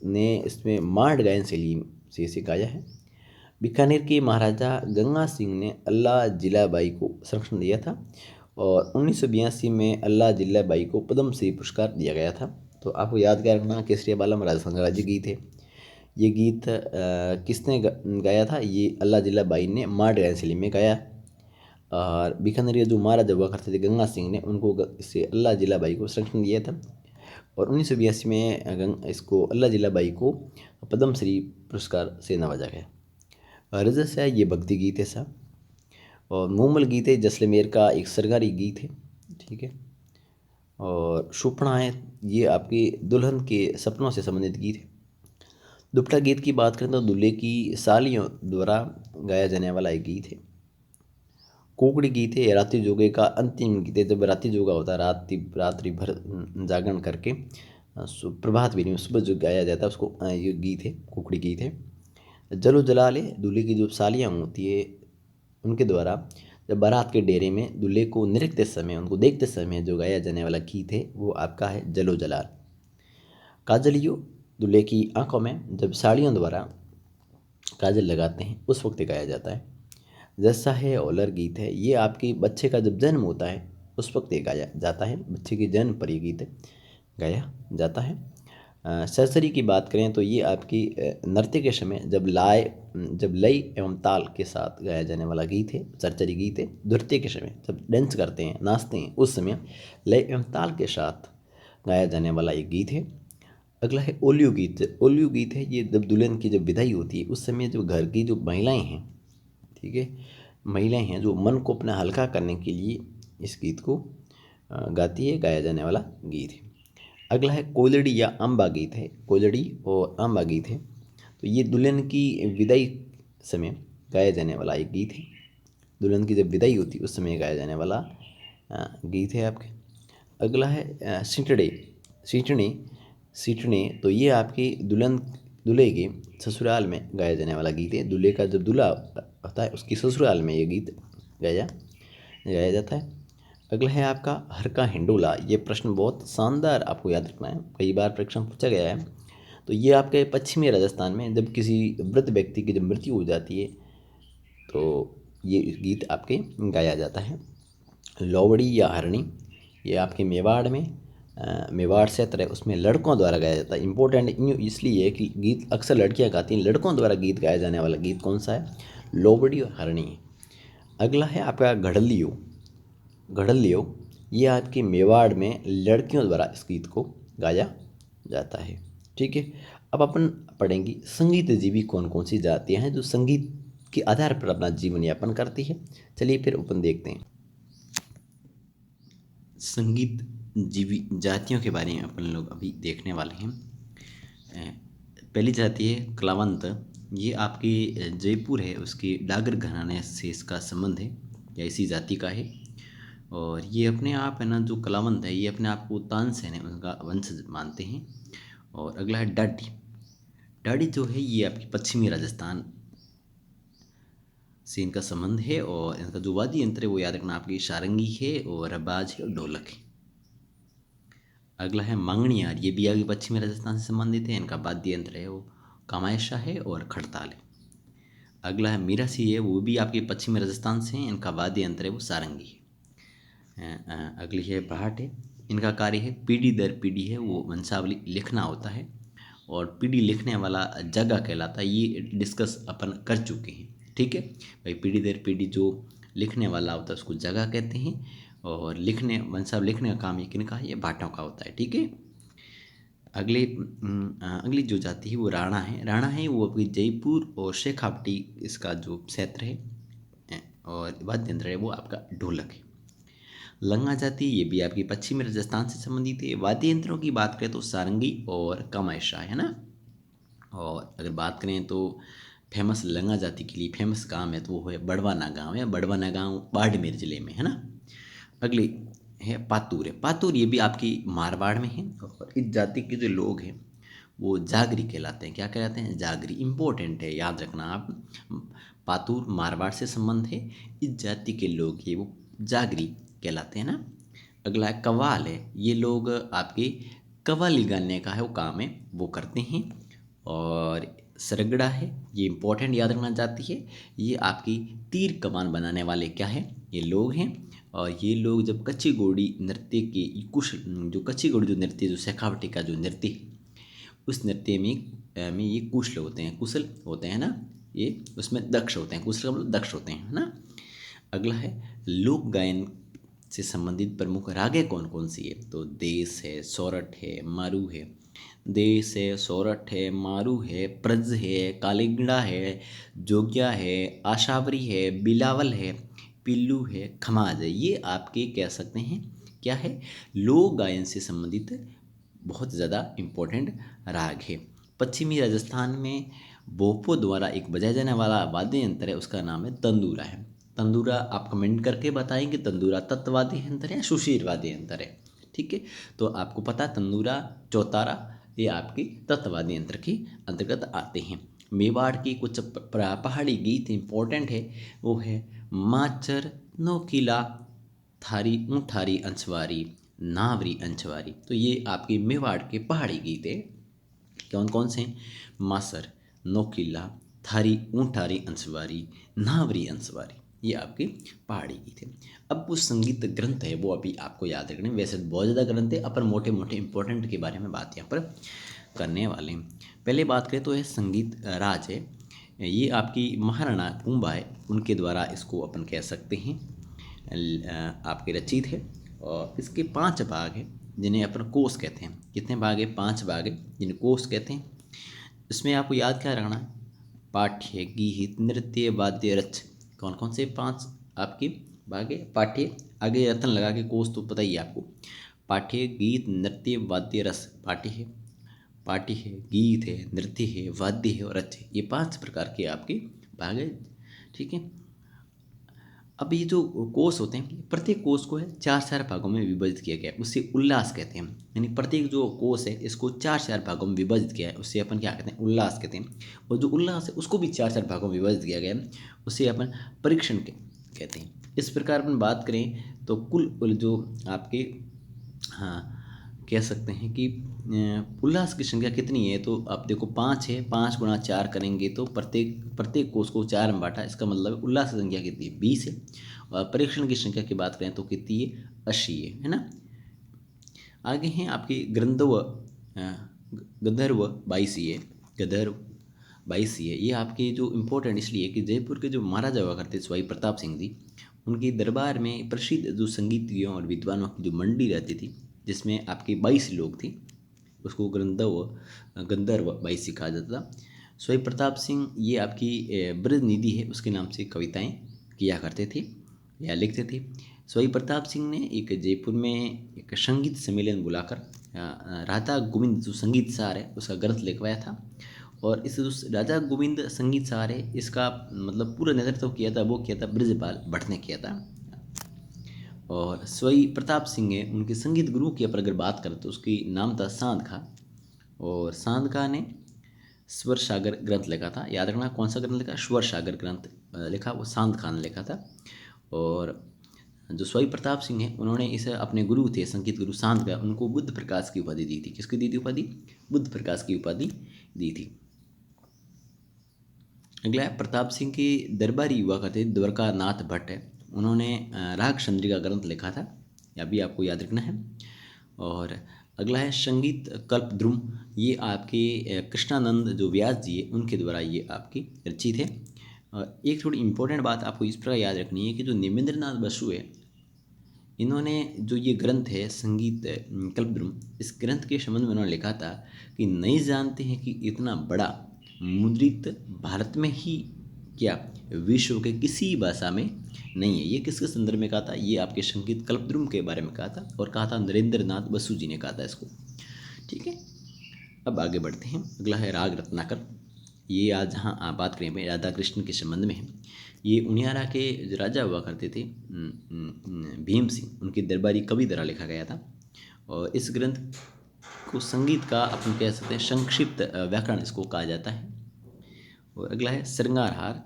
ने इसमें मांड गायन शैली से इसे गाया है। बीकानेर के महाराजा गंगा सिंह ने अल्लाह जिलाबाई को संरक्षण दिया था और 1982 में अल्लाह जिलाबाई को पद्म श्री पुरस्कार दिया गया था। तो आपको याद क्या रखना, केसरिया बालम राजस्थान का राज्य गीत है। ये गीत किसने गाया था, ये अल्लाह जिलाबाई ने मांड गायन शैली में गाया। और बीकानेर के जो महाराजा हुआ करते थे गंगा सिंह ने उनको इससे अल्लाह जिलाबाई को संरक्षण दिया था और 1982 में इसको अल्लाह जिलाबाई को पद्म श्री पुरस्कार से नवाजा गया। रजस है, ये भक्ति गीत है साहब। और मूमल गीत है जैसलमेर का एक सरकारी गीत है, ठीक है। और सुपना है, ये आपकी दुल्हन के सपनों से संबंधित गीत है। दुपट्टा गीत की बात करें तो दूल्हे की सालियों द्वारा गाया जाने वाला एक गीत है। कोकड़ी गीत है रात्रि जोगे का अंतिम गीत है, जब रात्रि जोगा होता है, रात्रि भर जागरण करके प्रभात फेरी में सुबह जो गाया जाता है उसको ये गीत है, कोकड़ी गीत है। जलो जलाले, दूल्हे की जो सालियाँ होती है उनके द्वारा जब बारात के डेरे में दूल्हे को निरखते समय, उनको देखते समय जो गाया जाने वाला गीत है वो आपका है जलो जलाल। काजलियो, दूल्हे की आंखों में जब साड़ियों द्वारा काजल लगाते हैं उस वक्त गाया जाता है। जैसा है ओलर गीत है, ये आपकी बच्चे का जब जन्म होता है उस वक्त ये गाया जाता है, बच्चे के जन्म पर ये गीत गाया जाता है। सरसरी की बात करें तो ये आपकी नृत्य के समय जब लय एवं ताल के साथ गाया जाने वाला गीत है, सरसरी गीत है। नृत्य के समय जब डांस करते हैं, नाचते हैं, उस समय लय एवं ताल के साथ गाया जाने वाला एक गीत है। अगला है ओलियो गीत। ओलियो गीत है, ये जब दुल्हन की जब विदाई होती है उस समय जो घर की जो महिलाएँ हैं, ठीक है, महिलाएं हैं जो मन को अपना हल्का करने के लिए इस गीत को गाती है, गाया जाने वाला गीत है। अगला है कोलड़ी या अम्बा गीत है। कोलड़ी और अम्बा गीत है, तो ये दुल्हन की विदाई समय गाया जाने वाला एक गीत है। दुल्हन की जब विदाई होती है उस समय गाया जाने वाला गीत है आपके। अगला है सीटड़े। सीटने, तो ये आपकी दूल्हे के ससुराल में गाया जाने वाला गीत है। दूल्हे का जब दूल्हा होता है उसकी ससुराल में ये गीत गाया जाता है। अगला है आपका हर का हिंडोला। ये प्रश्न बहुत शानदार आपको याद रखना है, कई बार परीक्षा में पूछा गया है। तो ये आपके पश्चिमी राजस्थान में जब किसी वृद्ध व्यक्ति की जब मृत्यु हो जाती है तो ये गीत आपके गाया जाता है। लोवड़ी या हरणी, ये आपके मेवाड़ में मेवाड़ क्षेत्र है उसमें लड़कों द्वारा गाया जाता है। इंपॉर्टेंट इसलिए है कि गीत अक्सर लड़कियां गाती हैं, लड़कों द्वारा गीत गाया जाने वाला गीत कौन सा है? लोवड़ी और हरणी। अगला है आपका घड़लियो। घड़लियो ये आपके मेवाड़ में लड़कियों द्वारा इस गीत को गाया जाता है। ठीक है, अब अपन पढ़ेंगे संगीत जीवी कौन कौन सी जातियाँ हैं जो संगीत के आधार पर अपना जीवन यापन करती है। चलिए फिर अपन देखते हैं संगीत जीवी जातियों के बारे में अपन लोग अभी देखने वाले हैं। पहली जाति है कलावंत। ये आपकी जयपुर है उसके डागर घराने से इसका संबंध है या इसी जाति का है। और ये अपने आप है ना, जो कलावंत है ये अपने आप को तानसेन है उनका वंशज मानते हैं। और अगला है डाडी। डाडी जो है ये आपकी पश्चिमी राजस्थान से इनका संबंध है। और इनका जो वाद्य यंत्र है वो याद रखना आपकी सारंगी है और बाज है और ढोलक है। अगला है मांगणियार। ये भी आपकी पश्चिमी राजस्थान से संबंधित है। इनका वाद्य यंत्र है वो कामायशा है और खड़ताल है। अगला है मीरासी है, वो भी आपके पश्चिमी राजस्थान से हैं। इनका वाद्य यंत्र है वो सारंगी है। अगली है भाट है। इनका कार्य है पीढ़ी दर पीढ़ी है वो वंशावली लिखना होता है। और पीढ़ी लिखने वाला जगह कहलाता है, ये डिस्कस अपन कर चुके हैं। ठीक है भाई, पीढ़ी दर पीढ़ी जो लिखने वाला होता है उसको जगह कहते हैं। और लिखने वंशावली लिखने का काम ये किनका है? ये भाटों का होता है। ठीक है, अगली जो जाति है वो राणा है। राणा है वो अपनी जयपुर और शेखावटी इसका जो क्षेत्र है। और वाद्य यंत्र है वो आपका ढोलक है। लंगा जाति ये भी आपकी पश्चिमी राजस्थान से संबंधित है। वाद्य यंत्रों की बात करें तो सारंगी और कामायशा है ना। और अगर बात करें तो फेमस लंगा जाति के लिए फेमस गांव है तो वो है बड़वाना गांव है। बड़वाना गांव बाड़मेर जिले में है ना। अगली है पातूर है। पातूर ये भी आपकी मारवाड़ में है। और इस जाति के जो लोग हैं वो जागरी कहलाते हैं। क्या कहलाते हैं? जागरी। इंपॉर्टेंट है, याद रखना आप। पातूर मारवाड़ से संबंध है। इस जाति के लोग ये वो जागरी कहलाते हैं ना। अगला है कव्वाल है। ये लोग आपके कव्वाली गाने का है वो काम है वो करते हैं। और सरगड़ा है, ये इंपॉर्टेंट याद रखना चाहती है। ये आपकी तीर कमान बनाने वाले क्या है? ये लोग हैं। और ये लोग जब कच्ची घोड़ी नृत्य के कुछ जो कच्ची घोड़ी जो नृत्य जो शेखावटी का जो नृत्य है उस नृत्य में ये कुशल होते हैं, कुशल होते हैं ना। ये उसमें दक्ष होते हैं, कुशल मतलब दक्ष होते हैं ना। अगला है लोक गायन से संबंधित प्रमुख रागें कौन कौन सी है? तो देश है, सोरठ है, मारू है। देश है, सोरठ है, मारू है, प्रज है, कालिगड़ा है, जोग्या है, आशावरी है, बिलावल है, पिल्लू है, खमाज है। ये आपके कह सकते हैं क्या है? लोक गायन से संबंधित बहुत ज़्यादा इम्पोर्टेंट राग है। पश्चिमी राजस्थान में भोपो द्वारा एक बजाया जाने वाला वाद्य यंत्र है उसका नाम है तंदूरा है। तंदूरा आप कमेंट करके बताएंगे तंदूरा तत्व वाद्य यंत्र है, सुशीर वाद्य यंत्र है। ठीक है, तो आपको पता है तंदूरा चौतारा ये आपके तत्व वाद्य यंत्र के अंतर्गत आते हैं। मेवाड़ की कुछ पहाड़ी गीत इंपॉर्टेंट है वो है माचर नोकीला थारी ऊँठारी अंशवारी नावरी अंशवारी। तो ये आपके मेवाड़ के पहाड़ी गीत है। कौन कौन से? मासर, नोकीला, थारी ऊँठारी अंशवारी, नावरी अंशवारी, ये आपके पहाड़ी गीत है। अब कुछ संगीत ग्रंथ है वो अभी आपको याद रखने, वैसे बहुत ज़्यादा ग्रंथ है, अपन मोटे मोटे इंपॉर्टेंट के बारे में बात यहाँ पर करने वाले हैं। पहले बात करें तो यह संगीत राज है। ये आपकी महाराणा कुंभा है उनके द्वारा इसको अपन कह सकते हैं आपके रचित है। और इसके 5 भाग हैं जिन्हें अपन कोष कहते हैं। कितने भाग है? 5 भाग है जिन्हें कोष कहते हैं। इसमें आपको याद क्या रखना है? पाठ्य, गीत, नृत्य, वाद्य, रच। कौन कौन से 5 आपके भाग है? पाठ्य, आगे रतन लगा के कोष तो पता ही है आपको। पाठ्य, गीत, नृत्य, वाद्य, रस। पाठ्य है, पाठ्य है, गीत है, नृत्य है, वाद्य है और रच है। ये 5 प्रकार के आपके भाग है। ठीक है, अब ये जो कोष होते हैं, प्रत्येक कोष को है चार चार भागों में विभाजित किया गया है, उससे उल्लास कहते हैं। यानी प्रत्येक जो कोष है इसको चार चार भागों में विभाजित किया है, उससे अपन क्या कहते हैं, उल्लास कहते हैं। और जो उल्लास है उसको भी चार चार भागों में विभाजित किया गया है, उससे अपन परीक्षण कहते हैं। इस प्रकार अपन बात करें तो कुल जो आपके, हाँ, कह सकते हैं कि उल्लास की संख्या कितनी है, तो आप देखो 5 है, 5 गुणा 4 करेंगे तो प्रत्येक प्रत्येक कोष को 4 में बांटा, इसका मतलब उल्लास की संख्या कितनी है, 20 है। और परीक्षण की संख्या की बात करें तो कितनी है, 80 है ना। आगे हैं आपके गंधर्व 22 है, गंधर्व 22 है। ये आपके जो इम्पोर्टेंट इसलिए है कि जयपुर के जो महाराजा हुआ करते सवाई प्रताप सिंह जी, उनके दरबार में प्रसिद्ध जो संगीतज्ञों और विद्वानों की जो मंडी रहती थी, जिसमें आपके 22 लोग थे, उसको गंधर्व 22 कहा जाता था। सवाई प्रताप सिंह ये आपकी ब्रज निधि है उसके नाम से कविताएं किया करते थे या लिखते थे। सवाई प्रताप सिंह ने एक जयपुर में एक संगीत सम्मेलन बुलाकर राधा गोविंद जो संगीत सार है उसका ग्रंथ लिखवाया था। और इस जो राजा गोविंद संगीत सार है इसका मतलब पूरा नेतृत्व किया था, वो किया था ब्रजपाल भट्ट ने किया था। और सवाई प्रताप सिंह है उनके संगीत गुरु की अगर बात करें तो उसकी नाम था सांद खां। और सांद खां ने स्वर सागर ग्रंथ लिखा था, याद रखना कौन सा ग्रंथ लिखा, स्वर सागर ग्रंथ लिखा, वो सांद खां ने लिखा था। और जो सवाई प्रताप सिंह है उन्होंने इसे अपने गुरु थे संगीत गुरु सांद खां, उनको बुद्ध प्रकाश की उपाधि दी थी। किसकी दी थी उपाधि, बुद्ध प्रकाश की उपाधि दी थी। अगला है प्रताप सिंह के दरबारी हुआ करते द्वारका नाथ भट्ट है, उन्होंने राग चंद्रिका ग्रंथ लिखा था, यह भी आपको याद रखना है। और अगला है संगीत कल्पद्रुम, ये आपके कृष्णानंद जो व्यास जी है उनके द्वारा ये आपकी रचित है। और एक थोड़ी इम्पोर्टेंट बात आपको इस प्रकार याद रखनी है कि जो निमेंद्रनाथ बसु है, इन्होंने जो ये ग्रंथ है संगीत कल्पद्रुम, इस ग्रंथ के संबंध में उन्होंने लिखा था कि नहीं जानते हैं कि इतना बड़ा मुद्रित भारत में ही क्या विश्व के किसी भाषा में नहीं है। ये किसके संदर्भ में कहा था, ये आपके संगीत कल्पद्रुम के बारे में कहा था, और कहा था नरेंद्रनाथ बसु जी ने कहा था इसको। ठीक है, अब आगे बढ़ते हैं। अगला है राग रत्नाकर, ये आज जहाँ आप बात करें राधा कृष्ण के संबंध में है। ये उनियारा के जो राजा हुआ करते थे भीम सिंह, उनके दरबारी कवि द्वारा लिखा गया था। और इस ग्रंथ को संगीत का अपन कह सकते हैं संक्षिप्त व्याकरण इसको कहा जाता है। और अगला है श्रृंगार हार,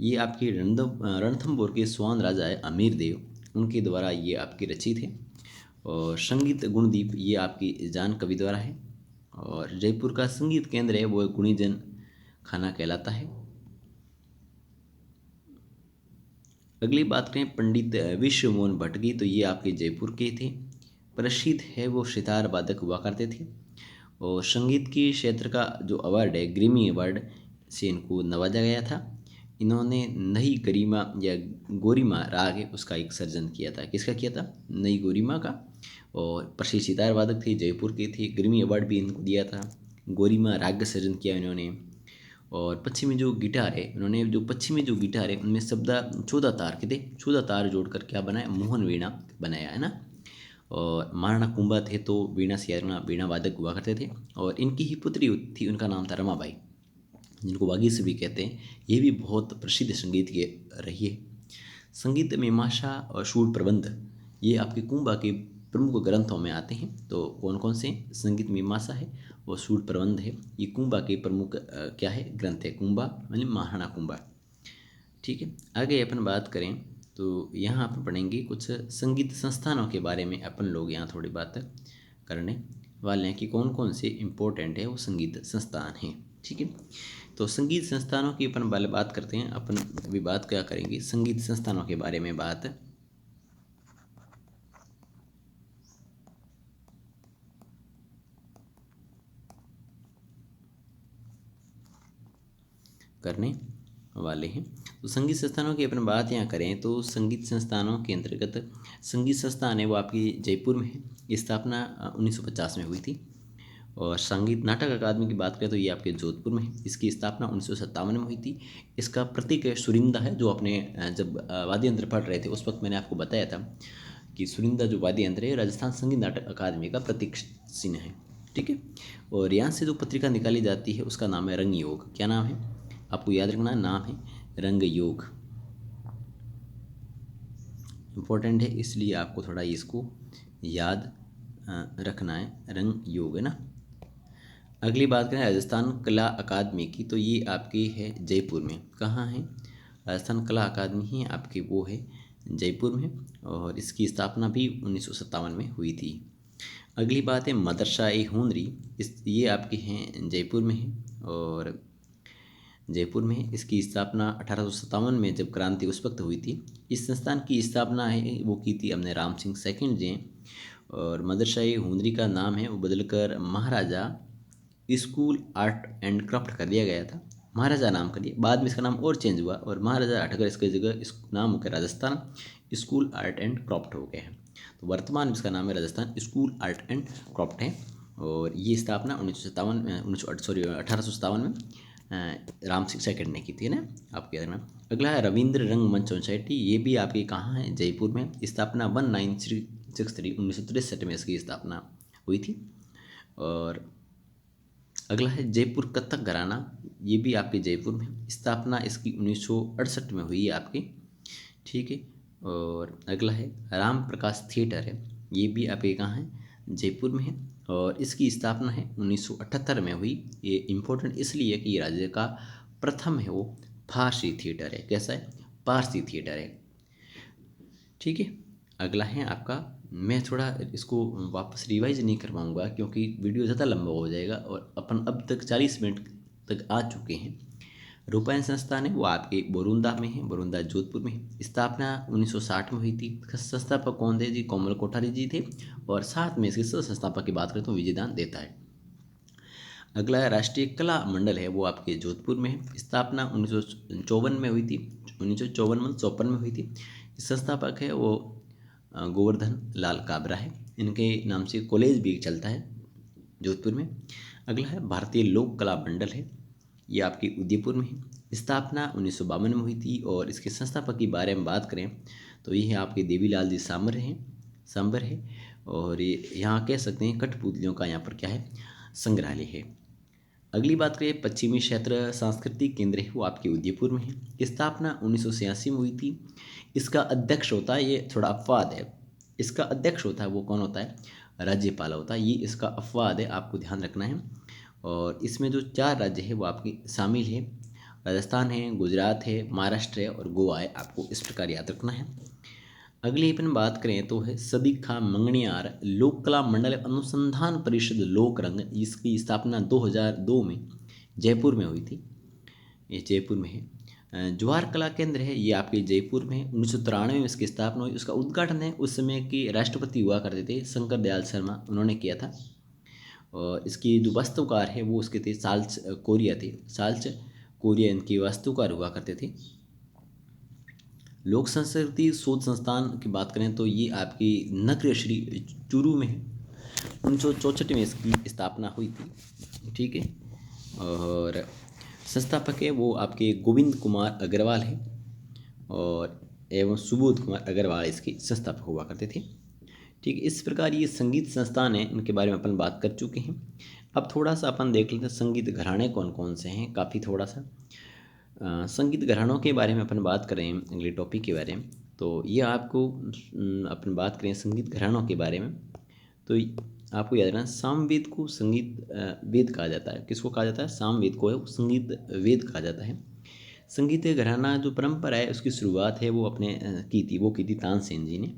ये आपके रणथंभौर के स्वान राजा है अमीर देव, उनके द्वारा ये आपकी रचित है। और संगीत गुणदीप, ये आपकी जान कवि द्वारा है। और जयपुर का संगीत केंद्र है वो गुणीजन खाना कहलाता है। अगली बात करें पंडित विश्व मोहन भट्ट की, तो ये आपके जयपुर के थे, प्रसिद्ध है वो सितार वादक हुआ करते थे। और संगीत के क्षेत्र का जो अवार्ड है ग्रैमी अवार्ड से इनको नवाजा गया था। इन्होंने नई गरिमा या गोरिमा राग है उसका एक सर्जन किया था। किसका किया था, नई गोरिमा का। और प्रसिद्ध सितार वादक थे, जयपुर के थे, ग्रैमी अवार्ड भी इनको दिया था। गोरिमा राग का सर्जन किया इन्होंने। और पश्चिमी जो गिटार है, उन्होंने जो पश्चिमी जो गिटार है उनमें 14 तार के थे, 14 तार जोड़कर क्या बनाया, मोहन वीणा बनाया है ना। और महाराणा कुंभा थे तो वीणा सियारना वीणा वादक हुआ करते थे। और इनकी ही पुत्री थी, उनका नाम था रमाबाई, जिनको वागीश भी कहते हैं। ये भी बहुत प्रसिद्ध संगीत के रही है। संगीत मीमांसा और सूर प्रबंध, ये आपके कुंभा के प्रमुख ग्रंथों में आते हैं। तो कौन कौन से, संगीत मीमांसा है और सूर प्रबंध है, ये कुंभा के प्रमुख क्या है ग्रंथ है, कुंभा मतलब महाराणा कुंभा। ठीक है, आगे अपन बात करें तो यहाँ अपन पढ़ेंगे कुछ संगीत संस्थानों के बारे में। अपन लोग यहाँ थोड़ी बात करने वाले हैं कि कौन कौन से इम्पोर्टेंट है वो संगीत संस्थान हैं। ठीक है, तो संगीत संस्थानों की अपन वाले बात करते हैं। अपन अभी बात क्या करेंगे, संगीत संस्थानों के बारे में बात करने वाले हैं। तो संगीत संस्थानों की अपन बात यहाँ करें तो संगीत संस्थानों के अंतर्गत संगीत संस्थान है वो आपकी जयपुर में है, ये स्थापना 1950 में हुई थी। और संगीत नाटक अकादमी की बात करें तो ये आपके जोधपुर में है, इसकी स्थापना 1957 में हुई थी। इसका प्रतीक सुरिंदा है, जो अपने जब वाद्य यंत्र पढ़ रहे थे उस वक्त मैंने आपको बताया था कि सुरिंदा जो वाद्य यंत्र है राजस्थान संगीत नाटक अकादमी का प्रतीक चिन्ह है। ठीक है, और यहाँ से जो पत्रिका निकाली जाती है उसका नाम है रंग योग। क्या नाम है, आपको याद रखना नाम है रंग योग। इम्पोर्टेंट है, इसलिए आपको थोड़ा इसको याद रखना है, रंग योग है ना। अगली बात करें राजस्थान कला अकादमी की, तो ये आपकी है जयपुर में। कहाँ है? राजस्थान कला अकादमी ही आपकी वो है जयपुर में, और इसकी स्थापना भी 1957 में हुई थी। अगली बात है मदरसा ए हुनरी, ये आपकी हैं जयपुर में है, और जयपुर में है। इसकी स्थापना 1857 में जब क्रांति उस वक्त हुई थी। इस संस्थान की स्थापना है वो की थी हमने राम सिंह सेकंड जी, और मदरसा ए हुनरी का नाम है वो बदलकर महाराजा स्कूल आर्ट एंड क्राफ्ट कर दिया गया था। महाराजा नाम कर दिया, बाद में इसका नाम और चेंज हुआ और महाराजा हटकर इसकी जगह इस नाम होकर Rajasthan school art and craft हो गया है। तो वर्तमान में इसका नाम है Rajasthan school art and craft है, और ये स्थापना 1857 में राम सिंह सेकंड ने की थी ना, आपके याद रखना। अगला है रविंद्र रंगमंच सोसाइटी, ये भी आपकी कहाँ है? जयपुर में। स्थापना 1963 में इसकी स्थापना हुई थी। और अगला है जयपुर कथक घराना, ये भी आपके जयपुर में। स्थापना इसकी 1968 में हुई है आपकी, ठीक है। और अगला है राम प्रकाश थिएटर है, ये भी आपके कहाँ है? जयपुर में है, और इसकी स्थापना है 1978 में हुई। ये इम्पोर्टेंट इसलिए कि राज्य का प्रथम है वो फारसी थिएटर है। कैसा है? पारसी थिएटर है, ठीक है। अगला है आपका, मैं थोड़ा इसको वापस रिवाइज नहीं करवाऊँगा क्योंकि वीडियो ज़्यादा लंबा हो जाएगा, और अपन अब तक 40 मिनट तक आ चुके हैं। रूपायन संस्थान है वो आपके बोरुंदा में है, बोरुंदा जोधपुर में है। स्थापना 1960 में हुई थी। संस्थापक कौन थे जी? कोमल कोठारी जी थे, और साथ में इसके संस्थापक की बात करें तो विजयदान देता है। अगला है राष्ट्रीय कला मंडल है वो आपके जोधपुर में है। स्थापना 1954 में हुई थी, 1954 में हुई थी। संस्थापक है वो गोवर्धन लाल काबरा है, इनके नाम से कॉलेज भी चलता है जोधपुर में। अगला है भारतीय लोक कला मंडल है, ये आपकी उदयपुर में है। स्थापना 1952 में हुई थी, और इसके संस्थापक के बारे में बात करें तो ये आपके देवीलाल जी सांबर है, और ये यहाँ कह सकते हैं कठपुतलियों का यहाँ पर क्या है? संग्रहालय है। अगली बात करें पश्चिमी क्षेत्र सांस्कृतिक केंद्र है वो आपके उदयपुर में है। स्थापना 1986 में हुई थी। इसका अध्यक्ष होता है, ये थोड़ा अपवाद है, इसका अध्यक्ष होता है वो कौन होता है? राज्यपाल होता है, ये इसका अपवाद है, आपको ध्यान रखना है। और इसमें जो 4 राज्य है वो आपके शामिल है, राजस्थान है, गुजरात है, महाराष्ट्र है और गोवा है, आपको इस प्रकार याद रखना है। अगली अपन बात करें तो है सदीखा मंगनियार लोक कला मंडल अनुसंधान परिषद लोक रंग, इसकी स्थापना 2002 में जयपुर में हुई थी, ये जयपुर में है। ज्वार कला केंद्र है ये आपके जयपुर में है। 1993 में इसकी स्थापना हुई। उसका उद्घाटन है उस समय के राष्ट्रपति हुआ करते थे शंकर दयाल शर्मा, उन्होंने किया था। और इसकी जो वास्तुकार है वो उसके थे साल्च कोरिया थे, साल्च कोरिया इनकी वास्तुकार हुआ करते थे। लोक संस्कृति शोध संस्थान की बात करें तो ये आपकी नक्र श्री चूरू में है। 1964 में इसकी स्थापना हुई थी, ठीक है। और संस्थापक है वो आपके गोविंद कुमार अग्रवाल है, और एवं सुबोध कुमार अग्रवाल इसके संस्थापक हुआ करते थे, ठीक है। इस प्रकार ये संगीत संस्थान है, इनके बारे में अपन बात कर चुके हैं। अब थोड़ा सा अपन देख लेते हैं संगीत घराने कौन कौन से हैं, काफ़ी थोड़ा सा संगीत घरानों के बारे में अपन बात करें अगले टॉपिक के बारे में। तो ये आपको अपन बात करें संगीत घरानों के बारे में, तो आपको याद रखना सामवेद को संगीत वेद कहा जाता है। किसको कहा जाता है? सामवेद को है वो संगीत वेद कहा जाता है। संगीत घराना जो परंपरा है उसकी शुरुआत है वो अपने वो की थी तानसेन जी ने।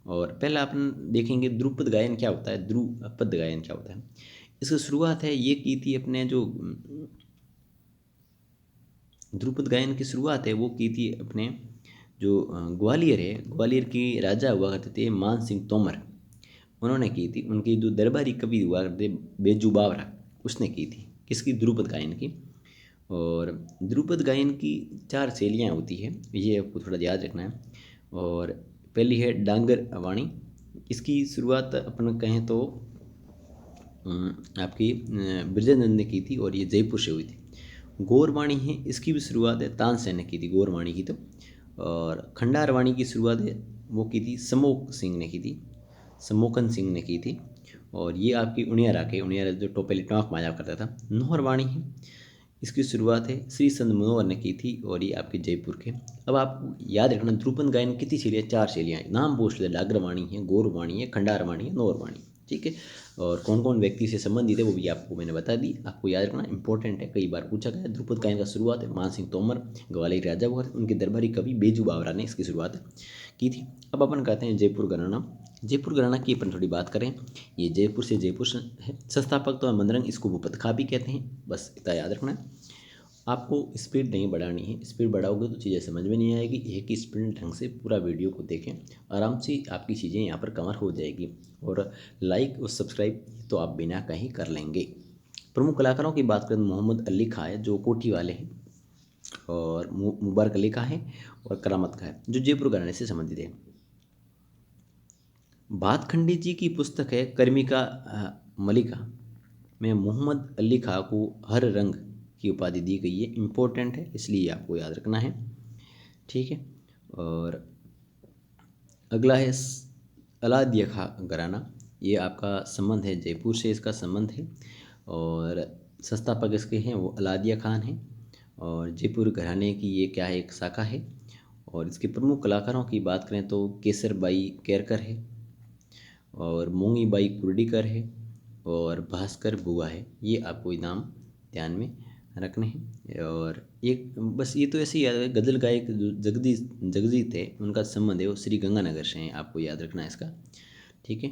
और पहला अपन देखेंगे ध्रुपद गायन क्या होता है, ध्रुपद गायन क्या होता है। इसकी शुरुआत है ये की थी अपने जो ध्रुपद गायन की शुरुआत है वो की थी अपने जो ग्वालियर है, ग्वालियर के राजा हुआ करते थे मान सिंह तोमर, उन्होंने की थी। उनकी जो दरबारी कवि हुआ करते बेजू बावरा, उसने की थी किसकी? ध्रुपद गायन की। और ध्रुपद गायन की 4 शैलियाँ होती है, ये आपको थोड़ा याद रखना है। और पहली है डांगर वाणी, इसकी शुरुआत अपन कहें तो आपकी ब्रजनंद ने की थी, और ये जयपुर से हुई थी। गौरवाणी है, इसकी भी शुरुआत है तानसेन ने की थी गौरवाणी की तो। और खंडारवाणी की शुरुआत है वो की थी समोक सिंह ने की थी, समोकन सिंह ने की थी। और ये आपकी उनियारा जो टोपेली टोंक माजा करता था। नोहरवाणी है, इसकी शुरुआत है श्री संत मनोहर ने की थी और ये आपके जयपुर के। अब आप याद रखना ध्रुपद गायन कितनी शैलियाँ, 4 शैलियाँ हैं। नाम पूछ ले, डागरवाणी है, गौरवाणी है, खंडारवाणी है, नौरवाणी। ठीक है, और कौन कौन व्यक्ति से संबंधित है वो भी आपको मैंने बता दी। आपको याद रखना, इंपॉर्टेंट है, कई बार पूछा गया। ध्रुपद गायन का शुरुआत है मान सिंह तोमर, ग्वालियर राजा हुआ, उनके दरबारी कवि बेजू बावरा ने इसकी शुरुआत की थी। अब अपन कहते हैं जयपुर घराना। जयपुर घराना की अपन थोड़ी बात करें। ये जयपुर से जयपुर है। संस्थापक तो मदरंग, इसको भूपत खां भी कहते हैं। बस इतना याद रखना है। आपको स्पीड नहीं बढ़ानी है, स्पीड बढ़ाओगे तो चीज़ें समझ में नहीं आएगी। एक ही स्पीड ढंग से पूरा वीडियो को देखें, आराम से आपकी चीज़ें यहाँ पर कवर हो जाएगी। और लाइक और सब्सक्राइब तो आप बिना कहीं कर लेंगे। प्रमुख कलाकारों की बात करें तो मोहम्मद अली खां है जो कोठी वाले हैं, और मुबारक अली खां है, और करामत खां है जो जयपुर घराने से संबंधित है। भातखंडी जी की पुस्तक है कर्मिका मलिका में मोहम्मद अली खां को हर रंग की उपाधि दी गई है। इम्पोर्टेंट है, इसलिए आपको याद रखना है। ठीक है, और अगला है अलादिया खां घराना। ये आपका संबंध है जयपुर से, इसका संबंध है, और संस्थापक इसके हैं वो अलादिया खान हैं, और जयपुर घराने की ये क्या है, एक शाखा है। और इसके प्रमुख कलाकारों की बात करें तो केसर बाई केरकर है, और मोंगी बाई कुर्डीकर है, और भास्कर बुआ है। ये आपको नाम ध्यान में रखने हैं। और एक बस ये तो ऐसे ही याद है, गज़ल गायक जो जगजीत है उनका संबंध है वो श्री गंगानगर से हैं, आपको याद रखना है इसका। ठीक है,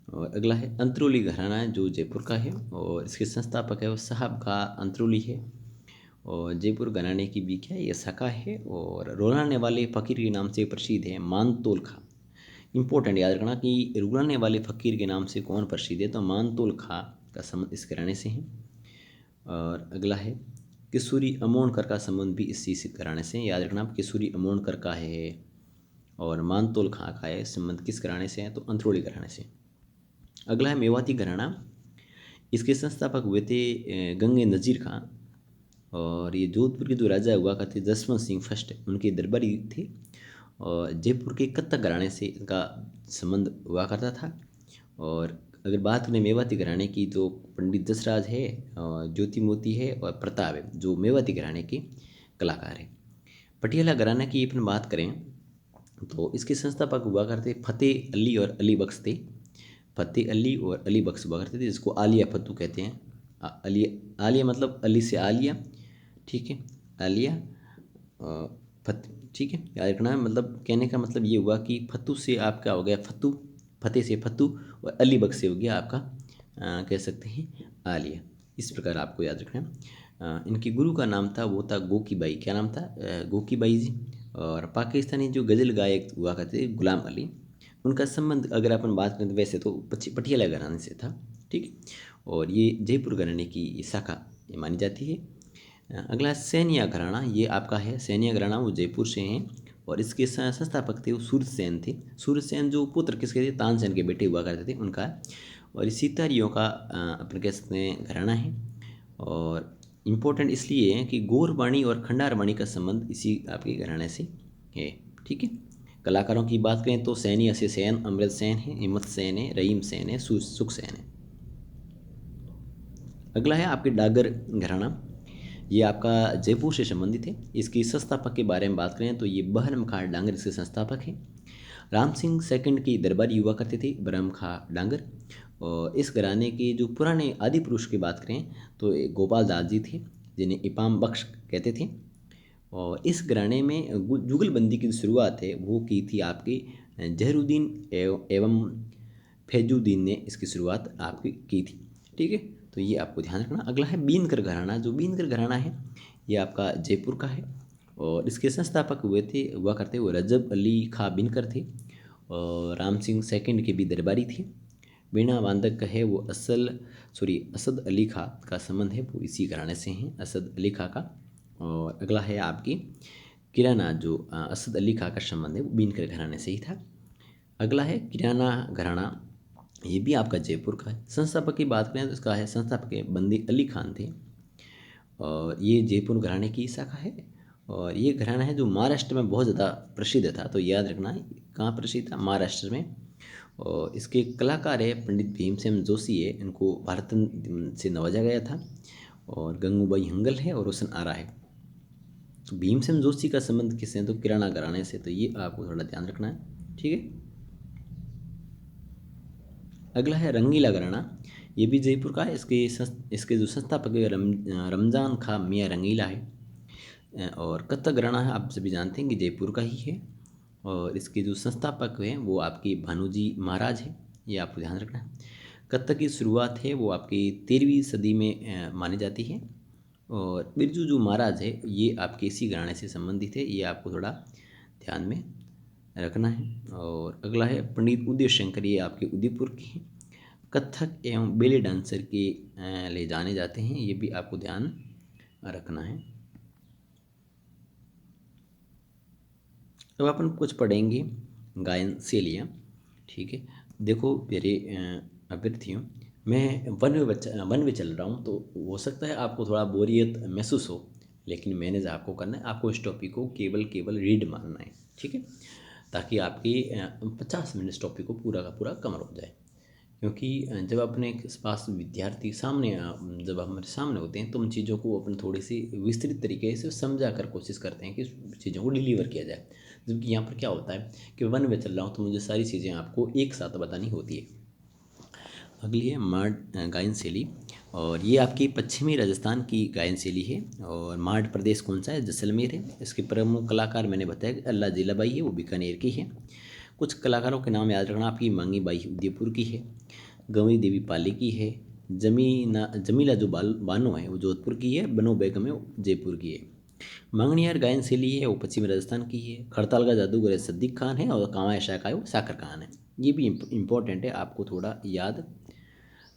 और अगला है अंतरोली घराना है जो जयपुर का है, और इसके संस्थापक है वो साहब का अंतरोली है, और जयपुर घराने की भी क्या है ये शाखा है। और रुलाने वाले फ़कीर के नाम से प्रसिद्ध है मानतोल खां। इंपॉर्टेंट याद रखना कि रुलाने वाले फ़कीर के नाम से कौन प्रसिद्ध है, तो मानतोल खां का संबंध इस घराने से है। और अगला है किशोरी अमोणकर का संबंध भी इसी घराने से है। याद रखना, किशोरी अमोणकर का है और मानतोल खां का है संबंध किस घराने से है, तो अंतरोली घराने से। अगला है मेवाती घराना। इसके संस्थापक हुए थे गंगे नज़ीर खां, और ये जोधपुर के जो राजा हुआ करते जसवंत सिंह फर्स्ट उनके दरबारी थे, और जयपुर के कत्तक घराने से इनका संबंध हुआ करता था। और अगर बात करें मेवाती घराने की तो पंडित जसराज है, और ज्योति मोती है, और प्रताप है जो मेवाती घराने के कलाकार हैं। पटियाला घराना की अपन बात करें तो इसके संस्थापक हुआ करते फतेह अली और अली बख्श थे। फतेह अली और अली बख्श हुआ करते थे, जिसको आलिया फतू कहते हैं। अली आलिया मतलब अली से आलिया। ठीक है, आलिया फत ठीक है, याद रखना है। मतलब कहने का मतलब ये हुआ कि फतू से आपका हो गया फतू, फतेह से फतू, और अली बख्श से हो गया आपका कह सकते हैं आलिया। इस प्रकार आपको याद रखना है। इनके गुरु का नाम था वो था गोकी बाई। क्या नाम था? गोकी बाई जी। और पाकिस्तानी जो गज़ल गायक हुआ करते थे गुलाम अली, उनका संबंध अगर अपन बात करें तो वैसे तो पटियाला घराने से था। ठीक है, और ये जयपुर घराने की शाखा ये मानी जाती है। अगला सैनिया घराना, ये आपका है सैनिया घराना, वो जयपुर से हैं, और इसके संस्थापक थे वो सूरज सेन थे। सूरज सेन जो पुत्र किसके थे? तानसेन के बेटे हुआ करते थे उनका। और इसी सितारियों का अपन कह सकते हैं घराना है। और इम्पोर्टेंट इसलिए है कि गौरवाणी और खंडारवाणी का संबंध इसी आपके घराने से है। ठीक है, कलाकारों की बात करें तो सैनी असे सेन, अमृत सेन है, हिम्मत सेन है, रहीम सेन है, सुख सेन है। अगला है आपके डागर घराना। ये आपका जयपुर से संबंधित है। इसकी संस्थापक के बारे में बात करें तो ये बहरम खां डांगर इसके संस्थापक हैं। राम सिंह सेकंड की दरबारी हुआ करते थे बहरम खां डांगर। और इस घराने के जो पुराने आदि पुरुष की बात करें तो गोपाल दास जी थे, जिन्हें इमाम बख्श कहते थे। और इस घराने में जुगलबंदी की जो शुरुआत है वो की थी आपकी जहरुद्दीन एवं फैजुद्दीन ने इसकी शुरुआत आपकी की थी। ठीक है, तो ये आपको ध्यान रखना। अगला है बीनकर घराना। जो बीनकर घराना है ये आपका जयपुर का है, और इसके संस्थापक हुआ करते वो रजब अली खां बीनकर थे, और राम सिंह सेकंड के भी दरबारी थे। बीणा वादक का है वो असद अली खां का संबंध है वो इसी घराने से हैं, असद अली खां का। और अगला है आपकी किराना, जो असद अली खां का संबंध है वो बीनकर घराने से ही था। अगला है किराना घराना, ये भी आपका जयपुर का है। संस्थापक की बात करें तो इसका है संस्थापक बंदी अली खान थे, और ये जयपुर घराने की शाखा है। और ये घराना है जो महाराष्ट्र में बहुत ज़्यादा प्रसिद्ध था, तो याद रखना है कहाँ प्रसिद्ध था, महाराष्ट्र में। और इसके कलाकार है पंडित भीमसेन जोशी है, इनको भारत रत्न से नवाजा गया था। और गंगूबाई हंगल है और रोशन आरा है। तो भीमसेन जोशी का संबंध किससे है? तो किराना घराने से। तो ये आपको थोड़ा ध्यान रखना है, ठीक है। अगला है रंगीला घराना। ये भी जयपुर का है। इसके जो संस्थापक है रमजान खां मियाँ रंगीला है। और कथक घराना है, आप सभी जानते हैं कि जयपुर का ही है। और इसके जो संस्थापक हैं वो आपकी भानुजी महाराज है, ये आपको ध्यान रखना है। कथक की शुरुआत है वो आपकी 13वीं सदी में मानी जाती है। और बिरजू जो महाराज है ये आपके इसी घराने से संबंधित है, ये आपको थोड़ा ध्यान में रखना है। और अगला है पंडित उदय शंकर, ये आपके उदयपुर के हैं। कथक एवं बेली डांसर के लिए जाने जाते हैं, ये भी आपको ध्यान रखना है। अब अपन कुछ पढ़ेंगे गायन शैलियाँ, ठीक है। देखो मेरे अभ्यर्थियों, मैं वन में चल रहा हूँ, तो हो सकता है आपको थोड़ा बोरियत महसूस हो, लेकिन मैंने आपको करना है, आपको इस टॉपिक को केवल रीड मानना है, ठीक है, ताकि आपकी 50 मिनट इस टॉपिक को पूरा का पूरा कवर हो जाए। क्योंकि जब अपने पास विद्यार्थी सामने जब हमारे सामने होते हैं तो उन चीज़ों को अपन थोड़ी सी विस्तृत तरीके से समझा कर कोशिश करते हैं कि चीज़ों को डिलीवर किया जाए। जबकि यहाँ पर क्या होता है कि वन में चल रहा हूँ तो मुझे सारी चीज़ें आपको एक साथ बतानी होती है। अगली है माड गायन शैली, और ये आपकी पश्चिमी राजस्थान की गायन शैली है। और माड प्रदेश कौन सा है? जैसलमेर है। इसके प्रमुख कलाकार मैंने बताया कि अल्लाह जिलाबाई है, वो बीकानेर की है। कुछ कलाकारों के नाम याद रखना, आपकी मांगी बाई उदयपुर की है, गंवी देवी पाली की है, जमीला जो बानो है वो जोधपुर की है, बनो बेगम है वो जयपुर की है। मंगनियार गायन शैली है वो पश्चिमी राजस्थान की है। खड़ताल का जादूगर है सद्दीक खान है, और कांवा शाह का है वो साकर खान है। ये भी इम्पोर्टेंट है, आपको थोड़ा याद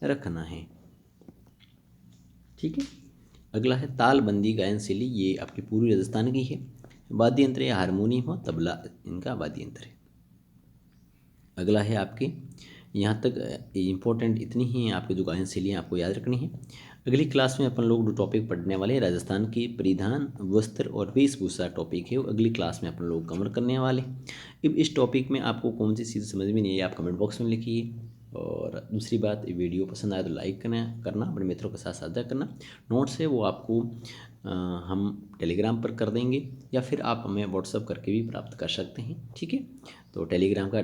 रखना है, ठीक है। अगला है तालबंदी गायन शैली, ये आपकी पूर्वी राजस्थान की है। वाद्य यंत्र है हारमोनियम हो तबला, इनका वाद्य यंत्र है। अगला है आपके, यहाँ तक इम्पोर्टेंट इतनी ही आपके जो गायन शैलियाँ आपको याद रखनी है। अगली क्लास में अपन लोग जो टॉपिक पढ़ने वाले हैं राजस्थान की परिधान वस्त्र और वेशभूषा टॉपिक है, वो अगली क्लास में अपन लोग कवर करने वाले। अब इस टॉपिक में आपको कौन सी चीज़ समझ में नहीं आई, आप कमेंट बॉक्स में लिखिए। और दूसरी बात, वीडियो पसंद आए तो लाइक करना अपने मित्रों के साथ साझा करना। नोट्स है वो आपको हम टेलीग्राम पर कर देंगे, या फिर आप हमें व्हाट्सअप करके भी प्राप्त कर सकते हैं, ठीक है। तो टेलीग्राम का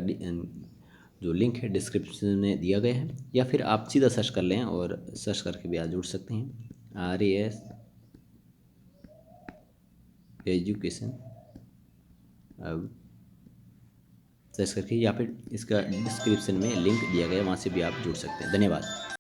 जो लिंक है डिस्क्रिप्शन में दिया गया है, या फिर आप सीधा सर्च कर लें और सर्च करके भी आप जुड़ सकते हैं। RAS एजुकेशन अब सर्च करके, या फिर इसका डिस्क्रिप्शन में लिंक दिया गया है, वहाँ से भी आप जुड़ सकते हैं। धन्यवाद।